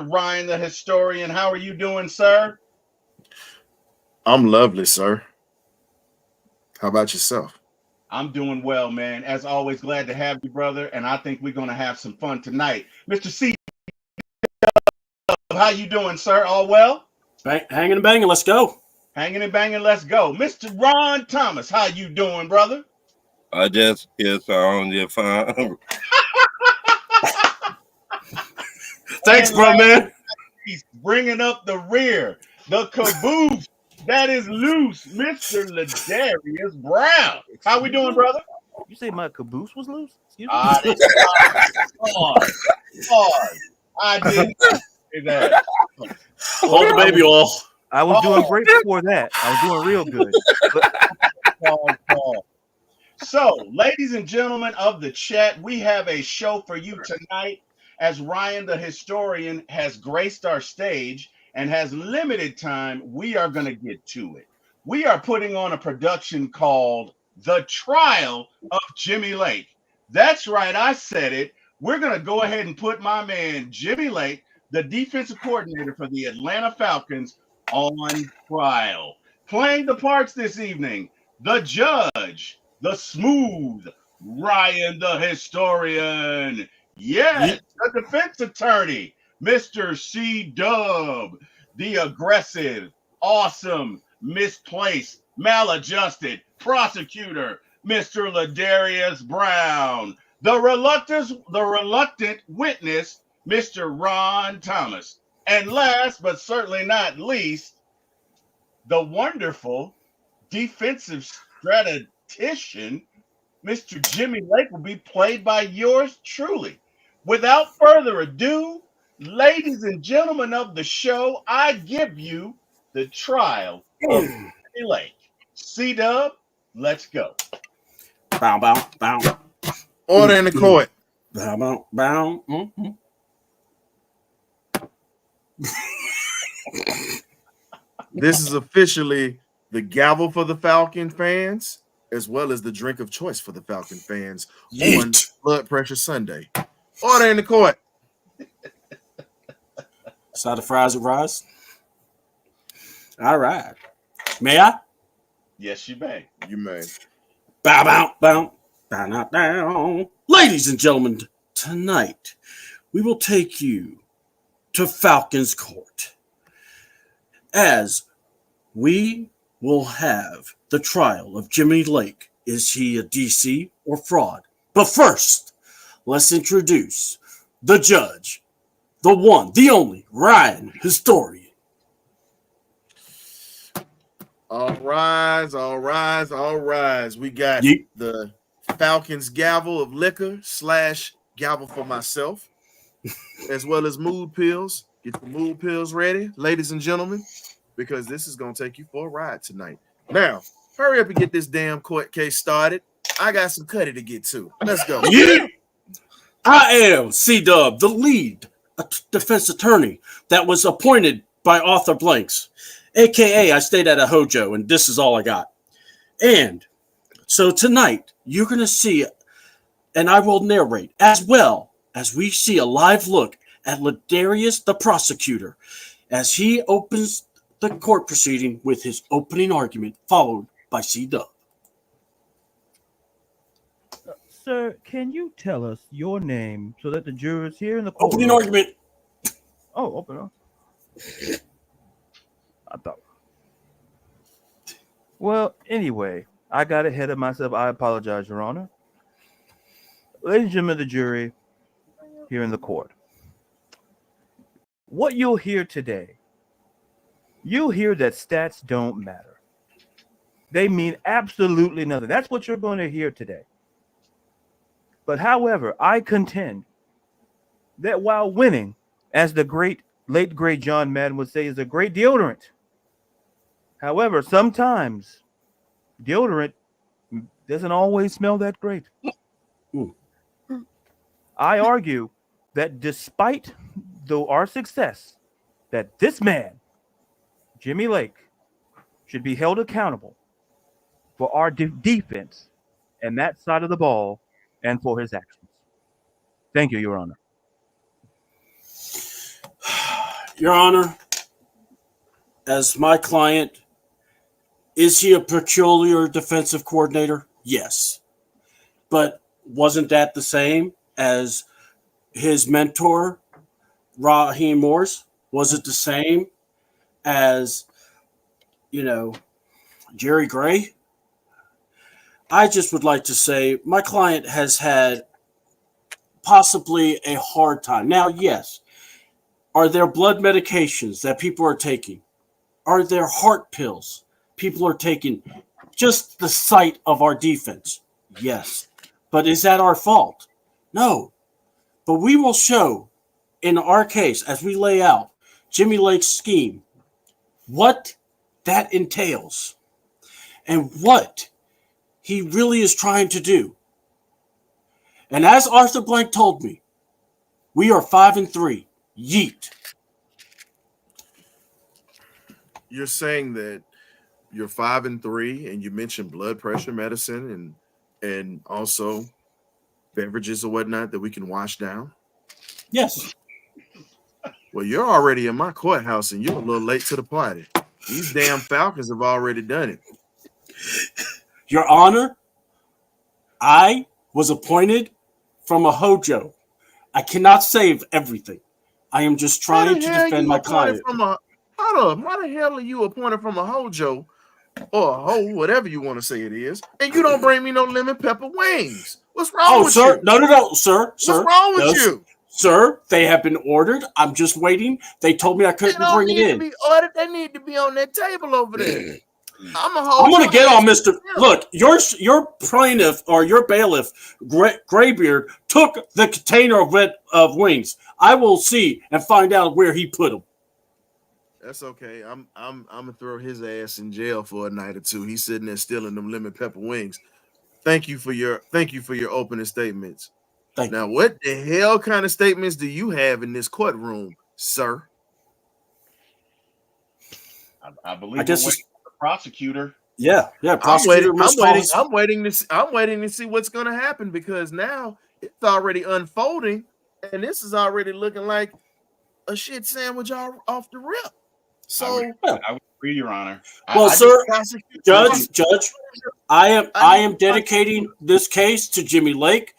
Ryan, the historian. How are you doing, sir? I'm lovely, sir. How about yourself? I'm doing well, man. As always, glad to have you, brother. And I think we're going to have some fun tonight. Mr. C, how you doing, sir? All well? Hanging and banging. Let's go. Hanging and banging. Let's go. Mr. Ron Thomas, how you doing, brother? I just hear sound just fine. Thanks, And bro, last, man. he's bringing up the rear, the caboose that is loose, Mr. Ladarius Brown. How we doing, brother? You say my caboose was loose? Excuse me? This hard. Hard. I didn't say that. Hold the baby off. I was doing great before that. I was doing real good. Pause. So, ladies and gentlemen of the chat, we have a show for you tonight as Ryan the historian has graced our stage and has limited time. We are going to get to it. We are putting on a production called The Trial of Jimmy Lake. That's right, I said it. We're going to go ahead and put my man Jimmy Lake, the defensive coordinator for the Atlanta Falcons, on trial. Playing the parts this evening, the judge, the smooth Ryan the historian. Yes, the defense attorney, Mr. C Dub, the aggressive, awesome, misplaced, maladjusted prosecutor, Mr. Ladarius Brown, the reluctant witness, Mr. Ron Thomas. And last but certainly not least, the wonderful defensive strategist, Mr. Jimmy Lake, will be played by yours truly. Without further ado, ladies and gentlemen of the show, I give you the trial of Jimmy Lake. C-Dub, let's go. Bow, bow, bow. Order in the court. Bow, bow, bow. Mm-hmm. This is officially the gavel for the Falcon fans, as well as the drink of choice for the Falcon fans on Blood Pressure Sunday. Order in the court. Side of fries and rise. All right. May I? Yes, you may. You may. Bow, bow, bow. Bow, bow, bow. Ladies and gentlemen, tonight we will take you to Falcons Court as we will have the trial of Jimmy Lake. Is he a DC or fraud? But first, let's introduce the judge, the one, the only, Ryan, historian. All rise, all rise, all rise. We got the Falcons gavel of liquor / gavel for myself, as well as mood pills. Get the mood pills ready, ladies and gentlemen, because this is going to take you for a ride tonight. Now, hurry up and get this damn court case started. I got some cutty to get to. Let's go. Yeah. I am C-Dub, the lead defense attorney that was appointed by Arthur Blanks, a.k.a. I stayed at a Hojo, and this is all I got. And so tonight, you're going to see, and I will narrate, as well as we see a live look at Ladarius, the prosecutor, as he opens the court proceeding with his opening argument, followed by C-Dub. Sir, can you tell us your name so that the jurors here in the court... Opening argument. Oh, open up. I thought. Well, anyway, I got ahead of myself. I apologize, Your Honor. Ladies and gentlemen of the jury here in the court, what you'll hear today, you'll hear that stats don't matter. They mean absolutely nothing. That's what you're going to hear today. But however, I contend that while winning, as the late great John Madden would say, is a great deodorant. However, sometimes deodorant doesn't always smell that great. I argue that despite our success, that this man, Jimmy Lake, should be held accountable for our defense and that side of the ball and for his actions. Thank you, Your Honor. Your Honor, as my client, is he a peculiar defensive coordinator? Yes. But wasn't that the same as his mentor, Raheem Morris? Was it the same as, Jerry Gray? I just would like to say my client has had possibly a hard time. Now, yes, are there blood medications that people are taking? Are there heart pills people are taking? Just the sight of our defense? Yes. But is that our fault? No. But we will show in our case, as we lay out Jimmy Lake's scheme, what that entails and what he really is trying to do. And as Arthur Blank told me, we are 5-3. Yeet. You're saying that you're 5-3, and you mentioned blood pressure medicine and also beverages or whatnot that we can wash down. Yes. Well, you're already in my courthouse, and you're a little late to the party. These damn Falcons have already done it. Your Honor, I was appointed from a hojo. I cannot save everything. I am just trying to defend my client. Hold up. Why the hell are you appointed from a hojo or a hoe, whatever you want to say it is, and you don't bring me no lemon pepper wings? What's wrong with sir? you? No, sir. What's wrong with you? Sir, they have been ordered. I'm just waiting. They told me I couldn't bring it in. They need to be ordered. They need to be on that table over there. I'm going to get on Mr. Look, your plaintiff or your bailiff, Graybeard, took the container of wings. I will see and find out where he put them. That's okay. I'm gonna throw his ass in jail for a night or two. He's sitting there stealing them lemon pepper wings. Thank you for your opening statements. Now, what the hell kind of statements do you have in this courtroom, sir? I believe we're waiting for the prosecutor. Yeah. Prosecutor. I'm waiting to see what's going to happen, because now it's already unfolding, and this is already looking like a shit sandwich off the rip. So I would agree, Your Honor. Well, sir, Judge, I am dedicating this case to Jimmy Lake.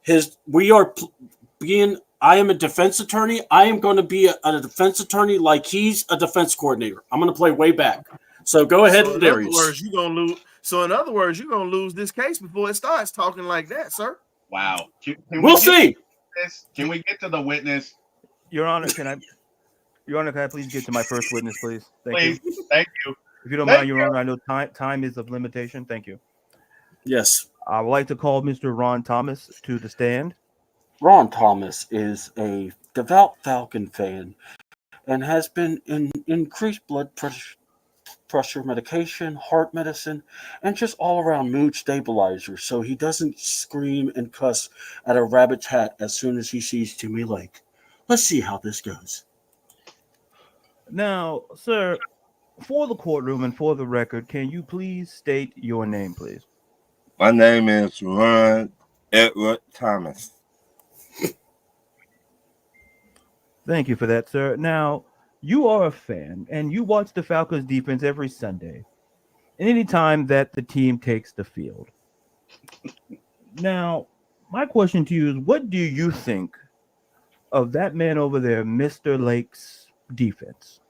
I am a defense attorney. I am going to be a defense attorney like he's a defense coordinator. I'm going to play way back. So go ahead, Darius. In other words, you're gonna lose this case before it starts talking like that, sir. Wow. We'll see. Can we get to the witness? Your Honor, can I please get to my first witness, please? Thank you. If you don't mind, Your Honor, I know time is of limitation. Thank you. Yes. I would like to call Mr. Ron Thomas to the stand. Ron Thomas is a devout Falcon fan and has been in increased blood pressure medication, heart medicine, and just all-around mood stabilizer so he doesn't scream and cuss at a rabbit's hat as soon as he sees Jimmy Lake. Let's see how this goes. Now, sir, for the courtroom and for the record, can you please state your name, please? My name is Ron Edward Thomas. Thank you for that, sir. Now, you are a fan, and you watch the Falcons defense every Sunday, and any time that the team takes the field. Now, my question to you is, what do you think of that man over there, Mr. Lake's defense?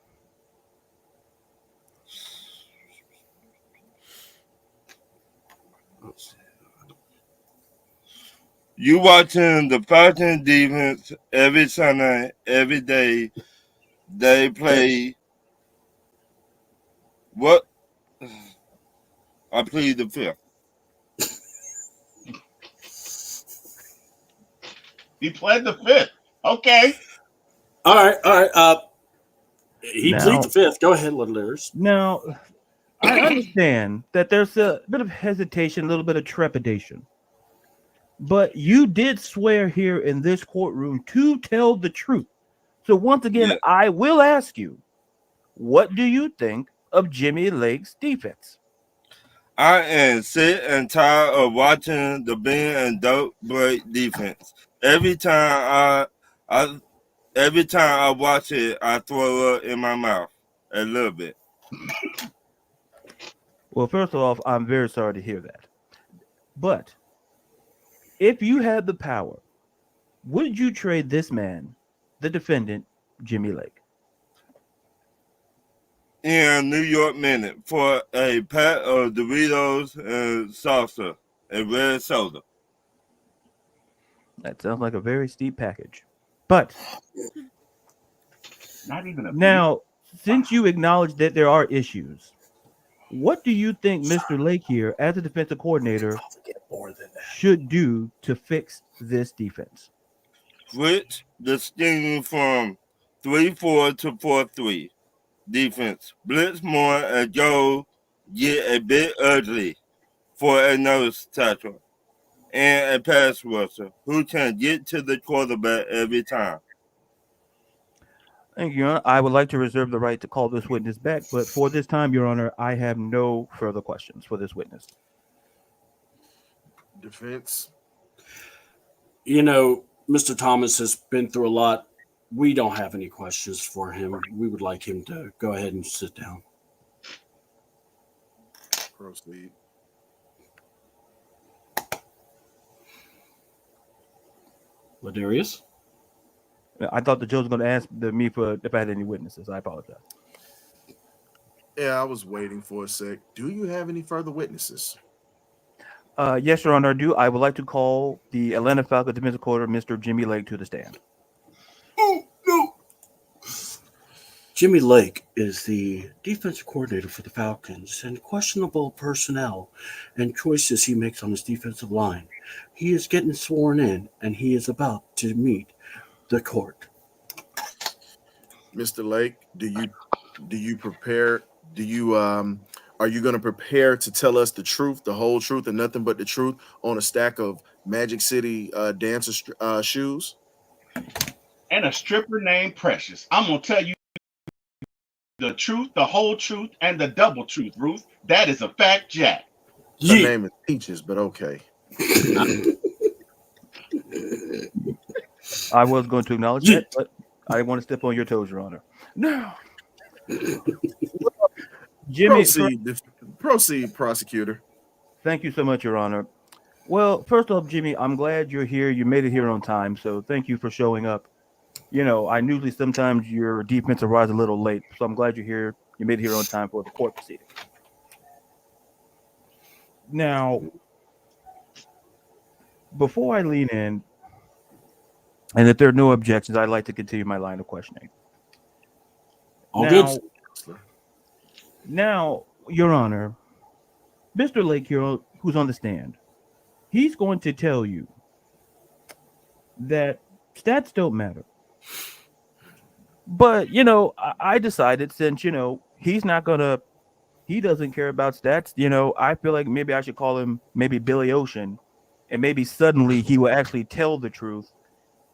You watching the Falcons defense every Sunday, every day. They play what? I plead the fifth. He pled the fifth. Okay. All right. He plead the fifth. Go ahead, Litters. Now, I understand that there's a bit of hesitation, a little bit of trepidation. But you did swear here in this courtroom to tell the truth. So once again, I will ask you, what do you think of Jimmy Lake's defense? I am sick and tired of watching the bend and dope break defense. Every time Every time I watch it, I throw up in my mouth a little bit. Well, first off, I'm very sorry to hear that. But if you had the power, would you trade this man, the defendant, Jimmy Lake? In a New York Minute for a pack of Doritos and salsa and red soda. That sounds like a very steep package. But Not even a now, since you acknowledge that there are issues, what do you think Mr. Lake here, as a defensive coordinator, should do to fix this defense? Switch the scheme from 3-4 to 4-3 defense. Blitz more and go get a bit ugly for a nose tackle and a pass rusher who can get to the quarterback every time. Thank you, Your Honor. I would like to reserve the right to call this witness back, but for this time, Your Honor, I have no further questions for this witness. Defense. You know, Mr. Thomas has been through a lot. We don't have any questions for him. We would like him to go ahead and sit down. Proceed. Ladarius? I thought the judge was going to ask me for if I had any witnesses. I apologize. Yeah, I was waiting for a sec. Do you have any further witnesses? Yes, Your Honor, I do. I would like to call the Atlanta Falcons defensive coordinator, Mr. Jimmy Lake, to the stand. Oh, no. Jimmy Lake is the defensive coordinator for the Falcons, and questionable personnel and choices he makes on his defensive line. He is getting sworn in, and he is about to meet the court. Mr. Lake, are you going to prepare to tell us the truth, the whole truth, and nothing but the truth on a stack of Magic City dancer shoes? And a stripper named Precious. I'm going to tell you the truth, the whole truth, and the double truth, Ruth. That is a fact, Jack. Her name is Peaches, but okay. I was going to acknowledge that, but I didn't want to step on your toes, Your Honor. No. Jimmy, proceed, prosecutor. Thank you so much, Your Honor. Well, first off, Jimmy, I'm glad you're here. You made it here on time, so thank you for showing up. You know, I usually sometimes your defense arrives a little late, so I'm glad you're here. You made it here on time for the court proceeding. Now, before I lean in, and if there are no objections, I'd like to continue my line of questioning. Now, Your Honor, Mr. Lake here, who's on the stand, he's going to tell you that stats don't matter. But, you know, I decided since, you know, he doesn't care about stats, you know, I feel like maybe I should call him maybe Billy Ocean, and maybe suddenly he will actually tell the truth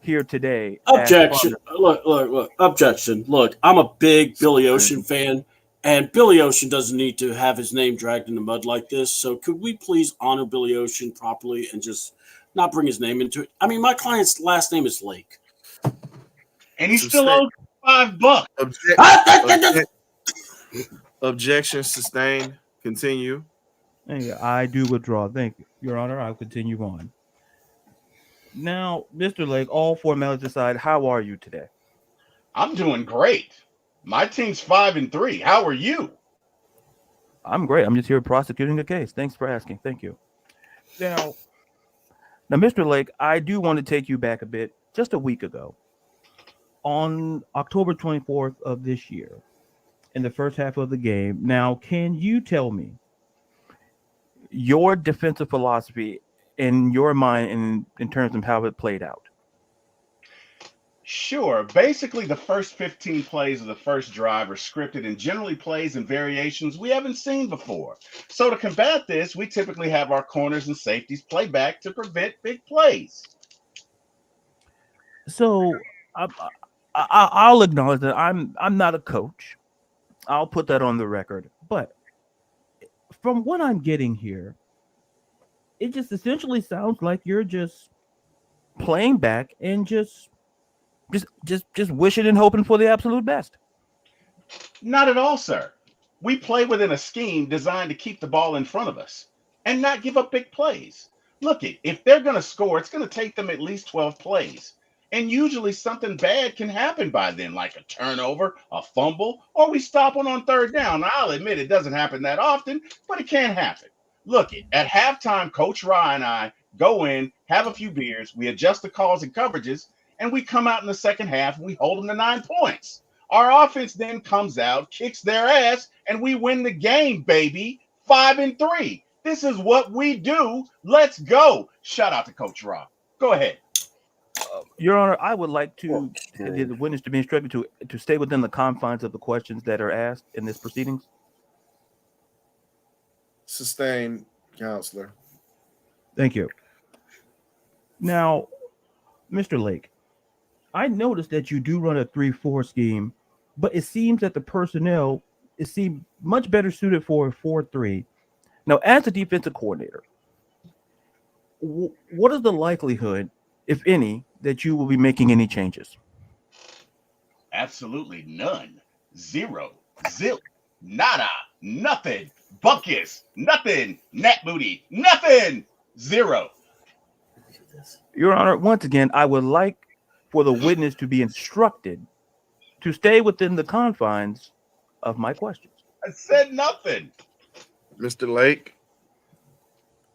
here today. Objection. Look. Objection. Look, I'm a big Billy Ocean fan, and Billy Ocean doesn't need to have his name dragged in the mud like this. So could we please honor Billy Ocean properly and just not bring his name into it? I mean, my client's last name is Lake. And he still owes $5. Objection sustained. Continue. I do withdraw. Thank you, Your Honor. I'll continue on. Now, Mr. Lake, all formalities aside, how are you today? I'm doing great. My team's 5-3. How are you? I'm great. I'm just here prosecuting the case. Thanks for asking. Thank you. Now, Mr. Lake, I do want to take you back a bit. Just a week ago, on October 24th of this year, in the first half of the game. Now, can you tell me your defensive philosophy in your mind in terms of how it played out? Sure. Basically, the first 15 plays of the first drive are scripted and generally plays and variations we haven't seen before. So to combat this, we typically have our corners and safeties play back to prevent big plays. So I'll acknowledge that I'm not a coach. I'll put that on the record. But from what I'm getting here, it just essentially sounds like you're just playing back and just Just wishing and hoping for the absolute best. Not at all, sir. We play within a scheme designed to keep the ball in front of us and not give up big plays. Look it, if they're going to score, it's going to take them at least 12 plays. And usually something bad can happen by then, like a turnover, a fumble, or we stop one on third down. Now, I'll admit it doesn't happen that often, but it can happen. Look it, at halftime, Coach Rye and I go in, have a few beers, we adjust the calls and coverages, and we come out in the second half and we hold them to 9 points. Our offense then comes out, kicks their ass, and we win the game, baby. 5-3. This is what we do. Let's go. Shout out to Coach Rob. Go ahead. Your Honor, I would like to the witness to be instructed to stay within the confines of the questions that are asked in this proceedings. Sustained, counselor. Thank you. Now, Mr. Lake, I noticed that you do run a 3-4 scheme, but it seems that the personnel seem much better suited for a 4-3. Now, as a defensive coordinator, what is the likelihood, if any, that you will be making any changes? Absolutely none. Zero. Zilch. Nada. Nothing. Buckus. Nothing. Nat booty. Nothing. Zero. Your Honor, once again, I would like for the witness to be instructed to stay within the confines of my questions. I said nothing. Mr. Lake,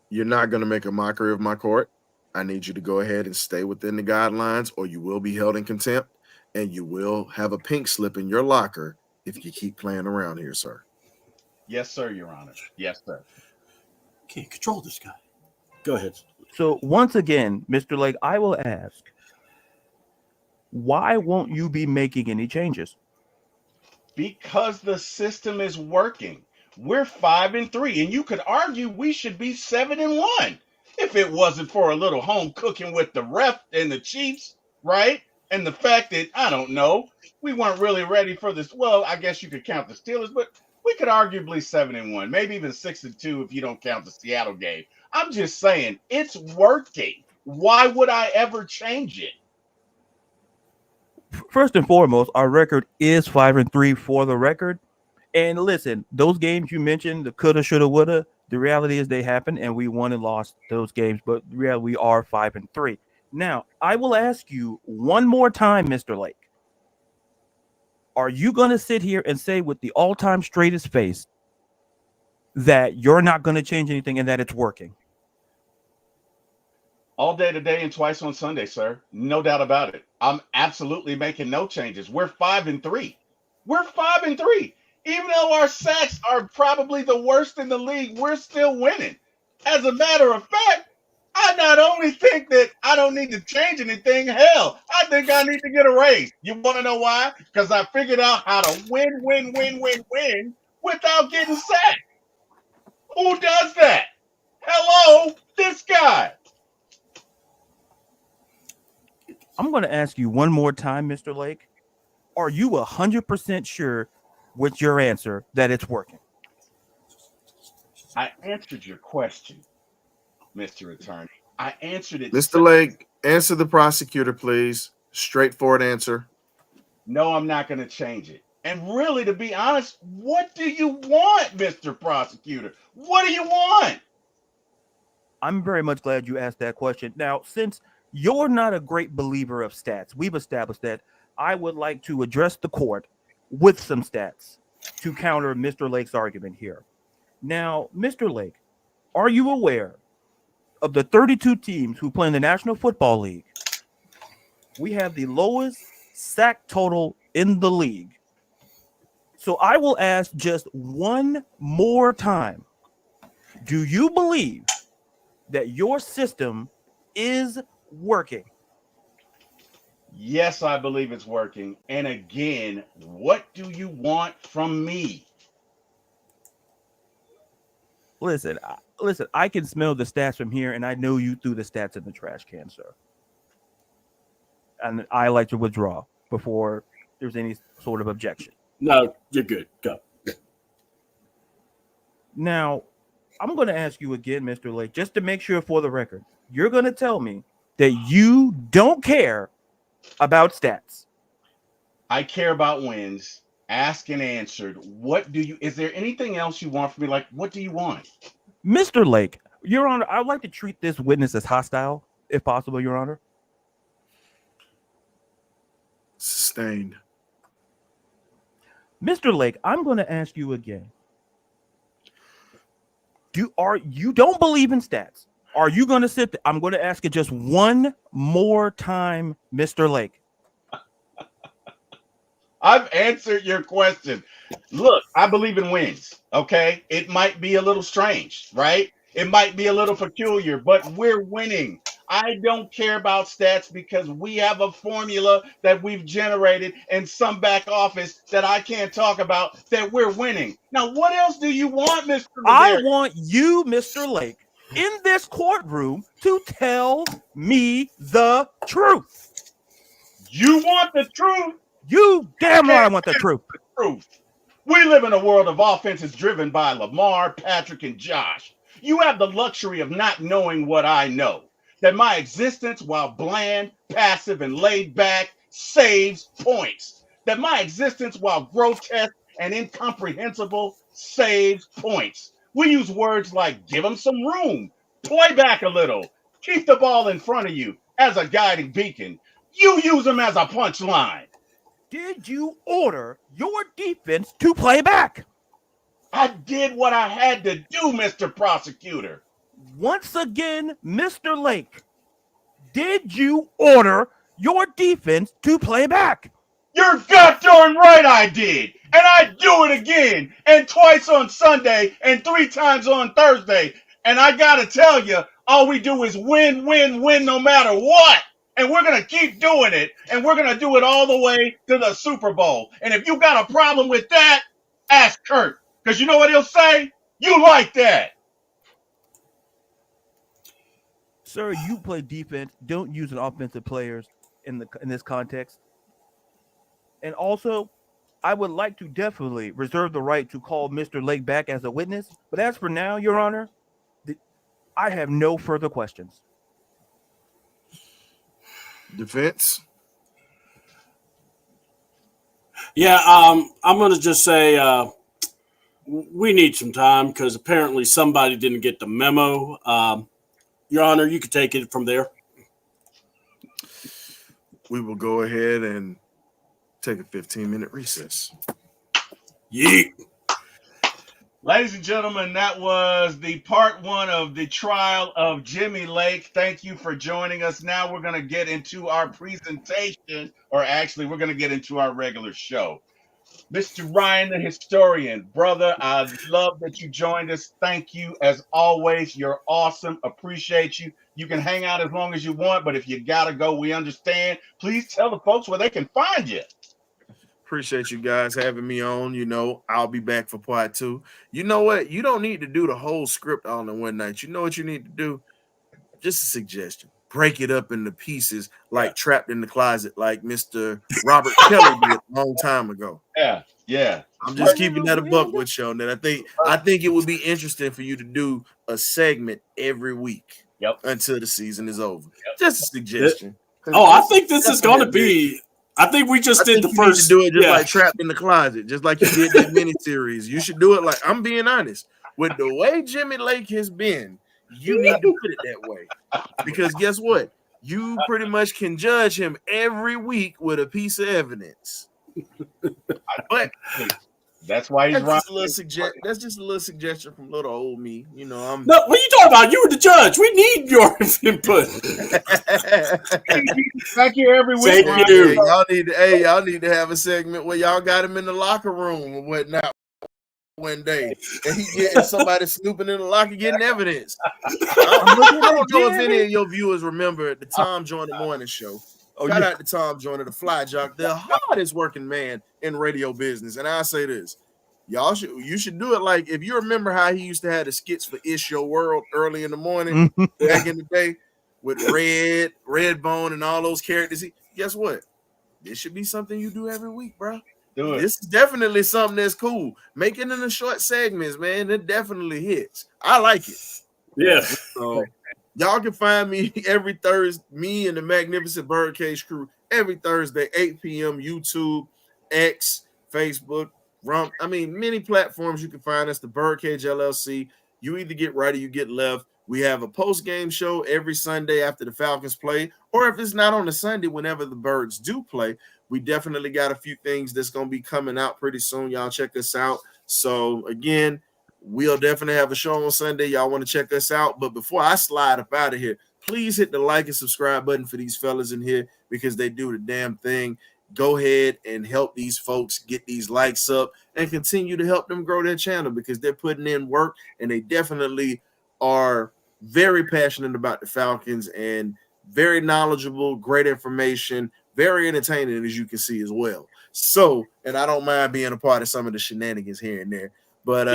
you're not going to make a mockery of my court. I need you to go ahead and stay within the guidelines, or you will be held in contempt, and you will have a pink slip in your locker if you keep playing around here, sir. Yes, sir, Your Honor. Yes, sir. Can't control this guy. Go ahead. So once again, Mr. Lake, I will ask, why won't you be making any changes? Because the system is working. We're 5-3, and you could argue we should be 7-1 if it wasn't for a little home cooking with the ref and the Chiefs, right? And the fact that, I don't know, we weren't really ready for this. Well, I guess you could count the Steelers, but we could arguably 7-1, maybe even 6-2 if you don't count the Seattle game. I'm just saying, it's working. Why would I ever change it? First and foremost, our record is 5-3 for the record. And listen, those games you mentioned, the coulda, shoulda, woulda, the reality is they happened and we won and lost those games. But we are 5-3. Now, I will ask you one more time, Mr. Lake. Are you going to sit here and say with the all-time straightest face that you're not going to change anything and that it's working? All day today and twice on Sunday, sir. No doubt about it. I'm absolutely making no changes. We're 5-3. We're 5-3. Even though our sacks are probably the worst in the league, we're still winning. As a matter of fact, I not only think that I don't need to change anything, hell, I think I need to get a raise. You want to know why? Because I figured out how to win without getting sacked. Who does that? Hello, this guy. I'm going to ask you one more time, Mr. Lake. Are you 100% sure with your answer that it's working? I answered your question, Mr. Attorney. I answered it. Mr. Lake, answer the prosecutor, please. Straightforward answer. No, I'm not going to change it. And really, to be honest, what do you want, Mr. Prosecutor? What do you want? I'm very much glad you asked that question. Now, since you're not a great believer of stats, we've established that. I would like to address the court with some stats to counter Mr. Lake's argument here. Now, Mr. Lake, are you aware of the 32 teams who play in the National Football League? We have the lowest sack total in the league. So I will ask just one more time. Do you believe that your system is working? Yes, I believe it's working. And again, what do you want from me? Listen, I can smell the stats from here, and I know you threw the stats in the trash can, sir. And I like to withdraw before there's any sort of objection. No, you're good. Go. Now, I'm going to ask you again, Mr. Lake, just to make sure for the record, you're going to tell me that you don't care about stats. I care about wins. Asked and answered. Is there anything else you want from me? Like, what do you want? Mr. Lake, Your Honor, I'd like to treat this witness as hostile, if possible, Your Honor. Sustained. Mr. Lake, I'm going to ask you again. You don't believe in stats? Are you going to sit there? I'm going to ask it just one more time, Mr. Lake. I've answered your question. Look, I believe in wins. Okay, it might be a little strange, right? It might be a little peculiar, but we're winning. I don't care about stats because we have a formula that we've generated in some back office that I can't talk about that we're winning. Now, what else do you want, Mr. I Rivera? want you, Mr. Lake, in this courtroom to tell me the truth. You want the truth? You damn right I want the truth. Truth. We live in a world of offenses driven by Lamar, Patrick, and Josh. You have the luxury of not knowing what I know. That my existence, while bland, passive, and laid back, saves points. That my existence, while grotesque and incomprehensible, saves points. We use words like give them some room, play back a little, keep the ball in front of you as a guiding beacon. You use them as a punchline. Did you order your defense to play back? I did what I had to do, Mr. Prosecutor. Once again, Mr. Lake, did you order your defense to play back? You're goddamn right I did. And I do it again. And twice on Sunday and 3 times on Thursday. And I gotta tell you, all we do is win, win, win no matter what. And we're going to keep doing it. And we're going to do it all the way to the Super Bowl. And if you got a problem with that, ask Kurt. Because you know what he'll say? You like that. Sir, you play defense. Don't use an offensive players in this context. And also, I would like to definitely reserve the right to call Mr. Lake back as a witness. But as for now, Your Honor, I have no further questions. Defense. Yeah, I'm going to just say we need some time because apparently somebody didn't get the memo. Your Honor, you could take it from there. We will go ahead and take a 15-minute recess. Yeet. Ladies and gentlemen, that was the part 1 of the trial of Jimmy Lake. Thank you for joining us. Now we're going to get into our presentation, or actually we're going to get into our regular show. Mr. Ryan, the historian, brother, I love that you joined us. Thank you as always. You're awesome. Appreciate you. You can hang out as long as you want, but if you got to go, we understand. Please tell the folks where they can find you. Appreciate you guys having me on. You know, I'll be back for part 2. You know what? You don't need to do the whole script all in one night. You know what you need to do? Just a suggestion. Break it up into pieces like Trapped in the Closet, like Mr. Robert Kelly did a long time ago. Yeah. I'm just keeping that a buck with you on that. I think it would be interesting for you to do a segment every week until the season is over. Just a suggestion. Oh, I think this is going to be... I think we just did the first. You need to do it just like Trapped in the Closet, just like you did that miniseries. You should do it like, I'm being honest, with the way Jimmy Lake has been, you need to put it that way. Because guess what? You pretty much can judge him every week with a piece of evidence. But that's why he's that's just a little suggestion from little old me. You know, I'm no, what are you talking about? You were the judge. We need your input. Back here every week. Thank you. Y'all need to have a segment where y'all got him in the locker room or whatnot one day, and he getting somebody snooping in the locker getting evidence. I don't know if any of your viewers remember the Tom Joyner Morning Show. Shout out to Tom Joyner, the fly jock, the hardest working man in radio business. And I say this, you should do it like, if you remember how he used to have the skits for It's Your World early in the morning back in the day with Redbone and all those characters. Guess what? This should be something you do every week, bro. Do it. This is definitely something that's cool. Make it in the short segments, man. It definitely hits. I like it. Yeah. So, y'all can find me every Thursday, me and the Magnificent Birdcage crew, every Thursday, 8 p.m. YouTube, X, Facebook, many platforms you can find us, the Birdcage LLC. You either get right or you get left. We have a post-game show every Sunday after the Falcons play, or if it's not on a Sunday, whenever the Birds do play. We definitely got a few things that's going to be coming out pretty soon. Y'all check us out. So, again, we'll definitely have a show on Sunday. Y'all want to check us out. But before I slide up out of here, please hit the like and subscribe button for these fellas in here because they do the damn thing. Go ahead and help these folks get these likes up and continue to help them grow their channel because they're putting in work and they definitely are very passionate about the Falcons and very knowledgeable, great information, very entertaining, as you can see as well. So, and I don't mind being a part of some of the shenanigans here and there. But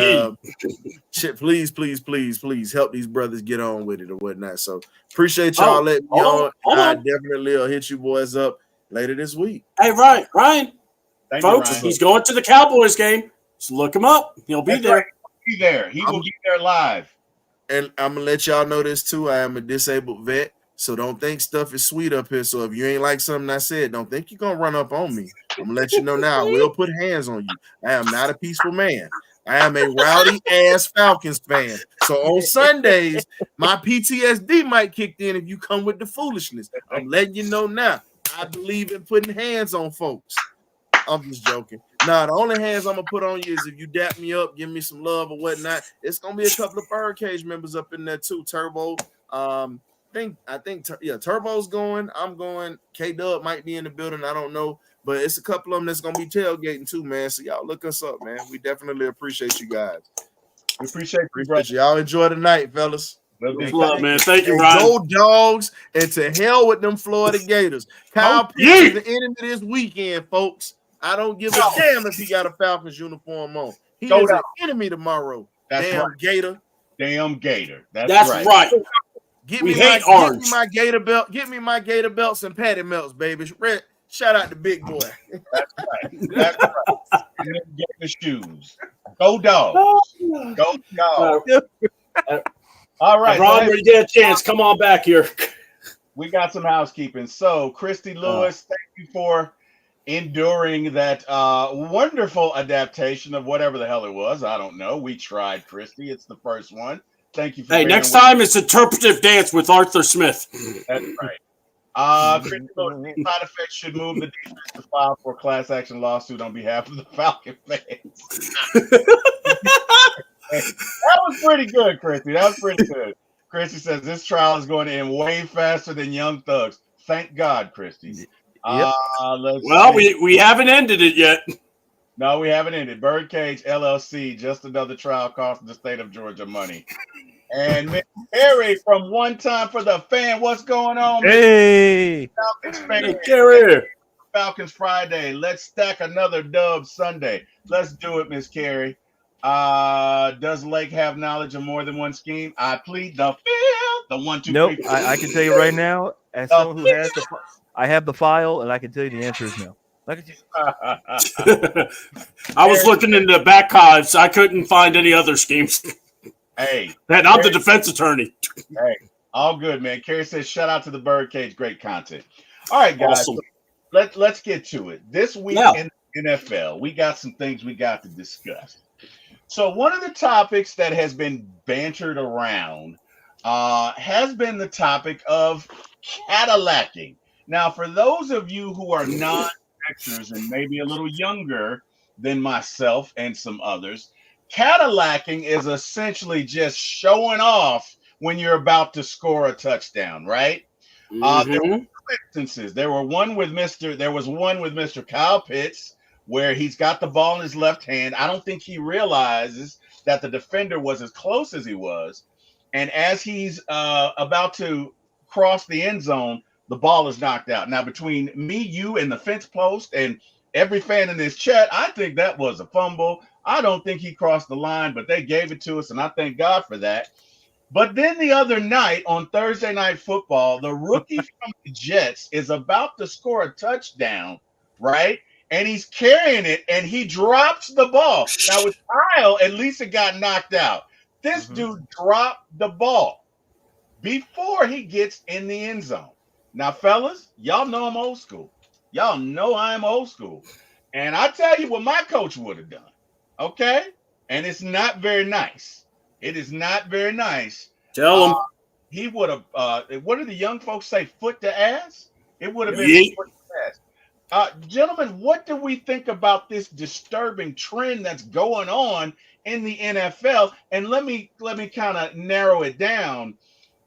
please help these brothers get on with it or whatnot. So appreciate y'all letting me on. I definitely will hit you boys up later this week. Hey, Ryan. Thank folks, you, Ryan. He's going to the Cowboys game. So look him up. He'll be there. Right. He'll be there. He will be there live. And I'm going to let y'all know this too. I am a disabled vet. So don't think stuff is sweet up here. So if you ain't like something I said, don't think you're going to run up on me. I'm going to let you know now. I will put hands on you. I am not a peaceful man. I am a rowdy-ass Falcons fan. So on Sundays, my PTSD might kick in if you come with the foolishness. I'm letting you know now. I believe in putting hands on folks. I'm just joking. Nah, the only hands I'm going to put on you is if you dap me up, give me some love or whatnot. It's going to be a couple of Birdcage members up in there too. Turbo. I think Turbo's going. I'm going. K-Dub might be in the building. I don't know. But it's a couple of them that's going to be tailgating too, man. So y'all look us up, man. We definitely appreciate you guys. We appreciate you. Y'all enjoy the night, fellas. Love, man. Thank you, Ryan. Go Dogs, and to hell with them Florida Gators. Kyle Pitts is the enemy this weekend, folks. I don't give a damn if he got a Falcons uniform on. He is an enemy tomorrow. Damn Gator. Damn Gator. That's right. Get me my Gator belt. Get me my Gator belts and patty melts, baby. Shout out to Big Boy. That's right. And then get the shoes. Go Dogs. Go Dogs. All right. Ron, when you get a chance, come on back here. We got some housekeeping. So, Christy Lewis, thank you for enduring that wonderful adaptation of whatever the hell it was. I don't know. We tried, Christy. It's the first one. Thank you for next time it's interpretive dance with Arthur Smith. That's right. Christy Lewis, these side effects should move the defense to file for a class action lawsuit on behalf of the Falcon fans. That was pretty good, Christy. That was pretty good. Christy says this trial is going to end way faster than Young Thugs. Thank God, Christy. Yep. We haven't ended it yet. No, we haven't ended. Birdcage LLC, just another trial costing the state of Georgia money. And Miss Carrie from One Time for the Fan, what's going on? Hey, Falcons fan. Hey, Carrie. Falcons Friday. Let's stack another dub Sunday. Let's do it, Miss Carrie. Does Lake have knowledge of more than one scheme? I plead the fifth. The 1, 2, nope. 3. I can tell you right now, as someone who has I have the file, and I can tell you the answer is no. I was looking in the back archives. I couldn't find any other schemes. Hey, and I'm the defense attorney. Hey, all good, man. Carrie says, shout out to the Birdcage. Great content. All right, guys. Awesome. Let's get to it. This week in the NFL, we got some things we got to discuss. So one of the topics that has been bantered around has been the topic of Cadillacing. Now, for those of you who are non-Xers and maybe a little younger than myself and some others, Cadillacing is essentially just showing off when you're about to score a touchdown, right? There were two instances. There was one with Mr. Kyle Pitts, where he's got the ball in his left hand. I don't think he realizes that the defender was as close as he was. And as he's about to cross the end zone, the ball is knocked out. Now, between me, you, and the fence post, and every fan in this chat, I think that was a fumble. I don't think he crossed the line, but they gave it to us, and I thank God for that. But then the other night on Thursday Night Football, the rookie from the Jets is about to score a touchdown, right? And he's carrying it, and he drops the ball. Now, with Kyle, at least it got knocked out. This dude dropped the ball before he gets in the end zone. Now, fellas, y'all know I'm old school. Y'all know I'm old school. And I tell you what my coach would have done. Okay? And it's not very nice. It is not very nice. Tell him. He would have, what do the young folks say, foot to ass? It would have been Yeet. foot to ass. Gentlemen, what do we think about this disturbing trend that's going on in the NFL? And let me kind of narrow it down.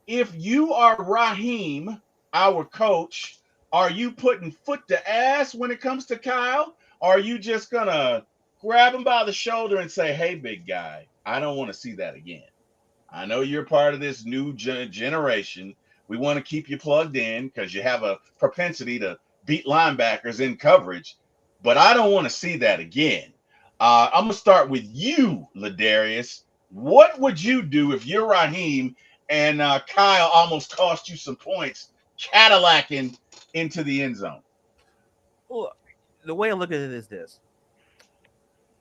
If you are Raheem, our coach, are you putting foot to ass when it comes to Kyle? Or are you just going to grab him by the shoulder and say, hey, big guy, I don't want to see that again. I know you're part of this new generation. We want to keep you plugged in because you have a propensity to beat linebackers in coverage, but I don't want to see that again. I'm going to start with you, Ladarius. What would you do if you're Raheem and Kyle almost cost you some points Cadillacing into the end zone? Well, the way I look at it is this.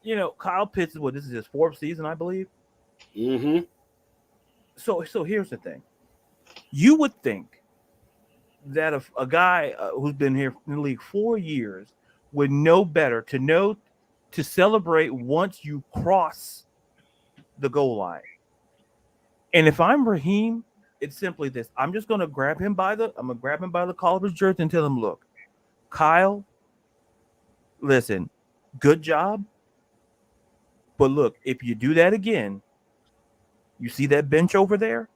You know, Kyle Pitts this is his 4th season, I believe. Mm-hmm. So here's the thing. You would think that if a guy who's been here in the league 4 years would know better to celebrate once you cross the goal line. And if I'm Raheem, it's simply this. I'm gonna grab him by the collar of his jersey and tell him, look, Kyle, listen, good job. But look, if you do that again, you see that bench over there?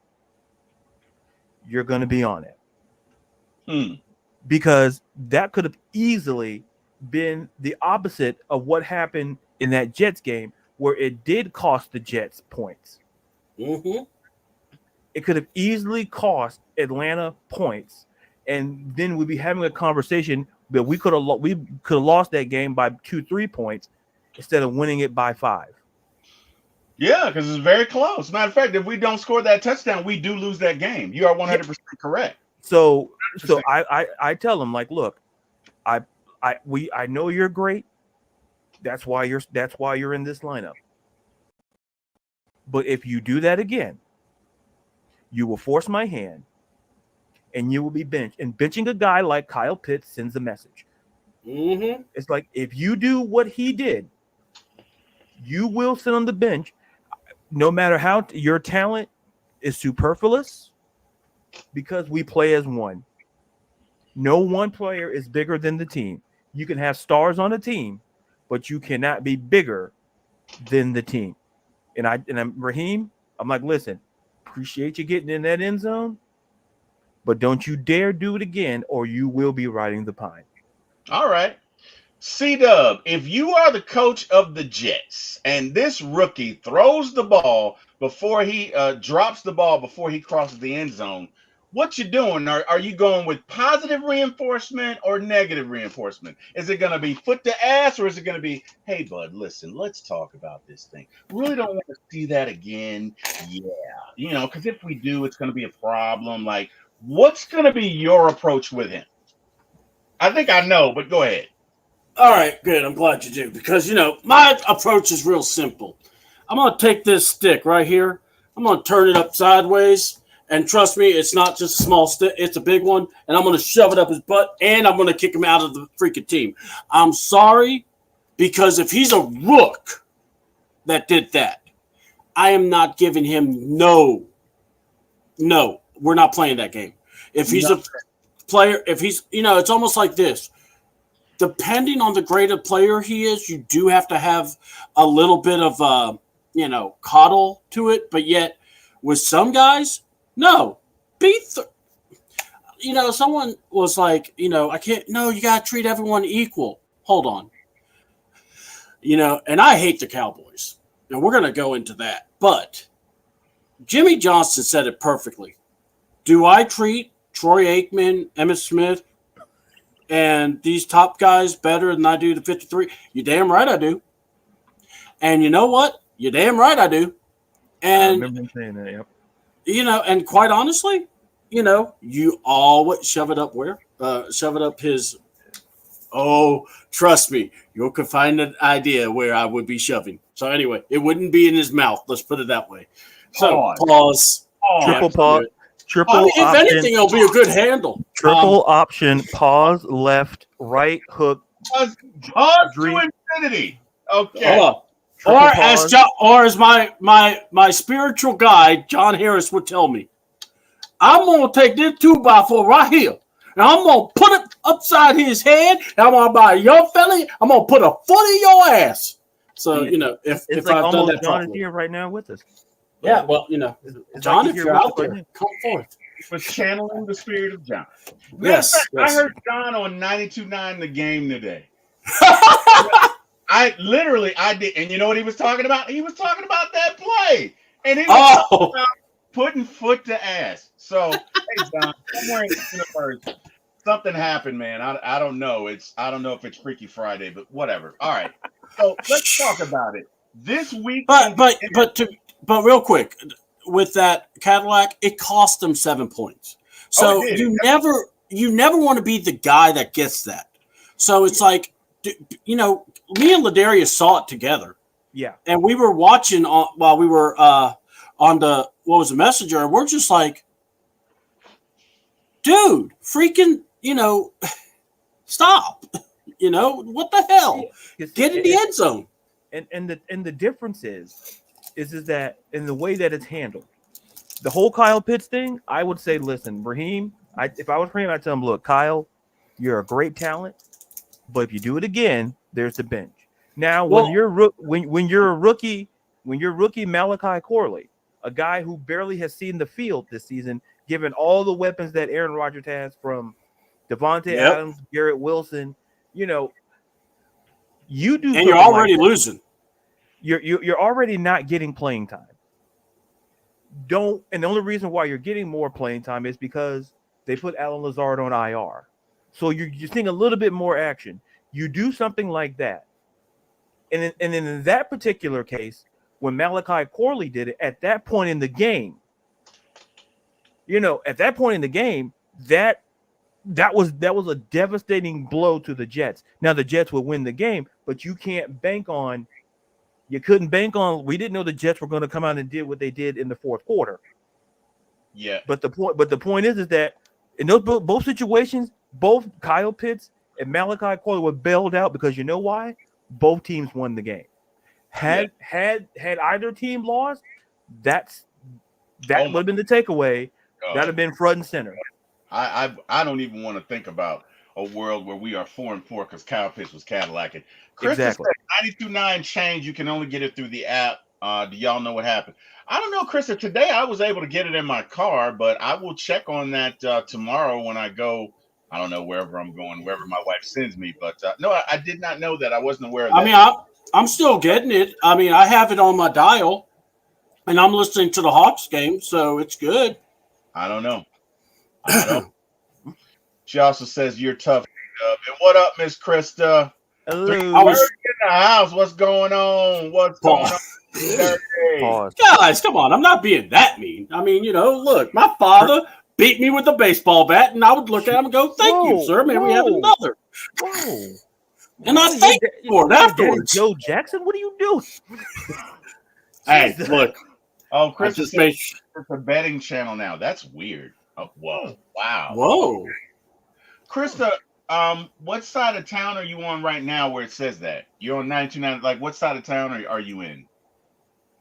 You're going to be on it. Because that could have easily been the opposite of what happened in that Jets game, where it did cost the Jets points. Mm-hmm. It could have easily cost Atlanta points, and then we'd be having a conversation that we could have lost that game by 2-3 points instead of winning it by 5. Yeah, because it's very close. Matter of fact, if we don't score that touchdown, we do lose that game. You are 100% correct. So I tell them, like, look, I know you're great. That's why you're in this lineup. But if you do that again, you will force my hand, and you will be benched. And benching a guy like Kyle Pitts sends a message. Mm-hmm. It's like, if you do what he did, you will sit on the bench. No matter how your talent is superfluous, because we play as one. No one player is bigger than the team. You can have stars on a team, but you cannot be bigger than the team. And I'm Raheem. I'm like, listen, appreciate you getting in that end zone, but don't you dare do it again, or you will be riding the pine. All right. C-Dub, if you are the coach of the Jets and this rookie throws the ball before he drops the ball before he crosses the end zone, what you doing? Are you going with positive reinforcement or negative reinforcement? Is it going to be foot to ass, or is it going to be, hey, bud, listen, let's talk about this thing. Really don't want to see that again. Yeah. Because if we do, it's going to be a problem. Like, what's going to be your approach with him? I think I know, but go ahead. All right, good. I'm glad you do, because, my approach is real simple. I'm going to take this stick right here. I'm going to turn it up sideways. And trust me, it's not just a small stick. It's a big one. And I'm going to shove it up his butt, and I'm going to kick him out of the freaking team. I'm sorry, because if he's a rook that did that, I am not giving him no, we're not playing that game. If he's a player, it's almost like this. Depending on the grade of player he is, you do have to have a little bit of, coddle to it. But yet, with some guys, no. Someone was like, I can't, no, you got to treat everyone equal. Hold on. And I hate the Cowboys. And we're going to go into that. But Jimmy Johnson said it perfectly. Do I treat Troy Aikman, Emmitt Smith, and these top guys better than I do the 53? You damn right I do. And you know what? You damn right I do. And I remember him saying that, yep. And quite honestly, you always shove it up where? Shove it up his. Oh, trust me, you can find an idea where I would be shoving. So anyway, it wouldn't be in his mouth. Let's put it that way. So pause. Triple pause. Triple if option, anything, it'll be a good handle. triple option, pause, left, right, hook. Pause Dream. to infinity. Okay. Hold on. Triple Or pause. as my spiritual guide John Harris would tell me, I'm gonna take this 2x4 right here, and I'm gonna put it upside his head, and I'm gonna buy a young fella. I'm gonna put a foot in your ass. So Yeah. you know, if It's I've like done almost that John is properly. here right now with us. Yeah, well, you know, It's John, like if he's you're here with out us right there, now. come forth. Was channeling the spirit of John. Yes, I yes. heard John on 92.9 The Game today. I did, and you know what he was talking about? He was talking about that play, and he was talking about putting foot to ass. So, hey, John, somewhere in the universe, something happened, man. I don't know. I don't know if it's Freaky Friday, but whatever. All right, so let's talk about it. This week, But real quick, with that Cadillac, it cost them 7 points. So you never want to be the guy that gets that. So it's like, you know, me and Ladarius saw it together. Yeah. And we were watching while we were on the Messenger, and we're just like, dude, freaking, you know, stop. You know, what the hell? Get in the end zone. And the difference is that in the way that it's handled, the whole Kyle Pitts thing, I would say, listen, Raheem, if I was Raheem, I'd tell him, look, Kyle, you're a great talent, but if you do it again, there's the bench. Now, when you're a rookie Malachi Corley, a guy who barely has seen the field this season, given all the weapons that Aaron Rodgers has, from Devontae Adams, Garrett Wilson, you know, you do, and you're already losing. You're already not getting playing time. And the only reason why you're getting more playing time is because they put Alan Lazard on IR. So you're seeing a little bit more action. You do something like that. And in that particular case, when Malachi Corley did it, at that point in the game, that was a devastating blow to the Jets. Now the Jets would win the game, but you couldn't bank on, we didn't know the Jets were going to come out and did what they did in the fourth quarter. Yeah. But the point is that in those both situations, both Kyle Pitts and Malachi Corley were bailed out, because you know why? Both teams won the game. Had either team lost, that would have been the takeaway. That'd have been front and center. I don't even want to think about a world where we are 4-4 because Kyle Pitts was Cadillacing. Chris Exactly. said 92.9 change. You can only get it through the app. Do y'all know what happened? I don't know, Krista. Today I was able to get it in my car, but I will check on that tomorrow when I go. I don't know, wherever I'm going, wherever my wife sends me. But no, I did not know that. I wasn't aware of that. I mean, I'm still getting it. I mean, I have it on my dial, and I'm listening to the Hawks game, so it's good. I don't know. She also says you're tough. And what up, Miss Krista? Hello. I was in the house. What's going on? What's going on? Pause. Guys, come on. I'm not being that mean. I mean, you know, look, my father beat me with a baseball bat, and I would look at him and go, thank you, sir. May we have another. Whoa. And I thank you for it afterwards. Joe Jackson, what are you doing? Hey, look. Oh, Chris just made it's a betting channel now. That's weird. Oh, whoa. Wow. Whoa. Krista, what side of town are you on right now where it says that? You're on 929. Like, what side of town are you in?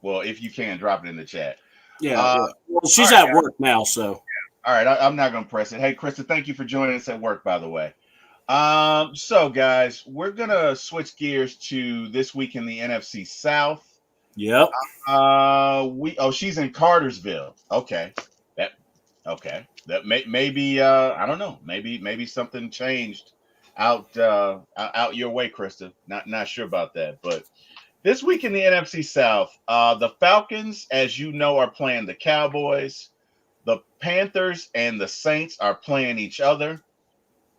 Well, if you can, drop it in the chat. Yeah. Well, she's at work now, so. All right, I'm not going to press it. Hey, Krista, thank you for joining us at work, by the way. So, guys, we're going to switch gears to this week in the NFC South. Yep. She's in Cartersville. Okay. That maybe I don't know. Maybe something changed out your way, Krista. Not sure about that. But this week in the NFC South, the Falcons, as you know, are playing the Cowboys. The Panthers and the Saints are playing each other,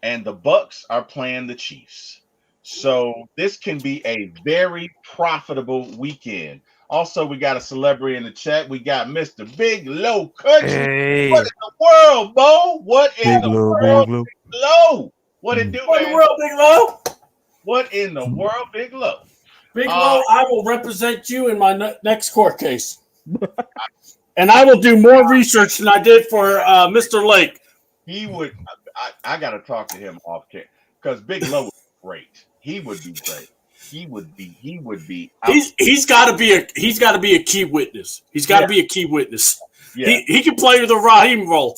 and the Bucks are playing the Chiefs. So this can be a very profitable weekend. Also, we got a celebrity in the chat. We got Mr. Big Low Country. Hey. What in the world, Bo? What in the world, Big Low? What it do, What in the world, Big Low? What in the world, Big Low? Big Low, I will represent you in my next court case. And I will do more research than I did for Mr. Lake. He would. I got to talk to him off camera because Big Low is great. He would be great. He would be. He would be. He's got to be a key witness. He's got to be a key witness. Yeah. He can play the Raheem role.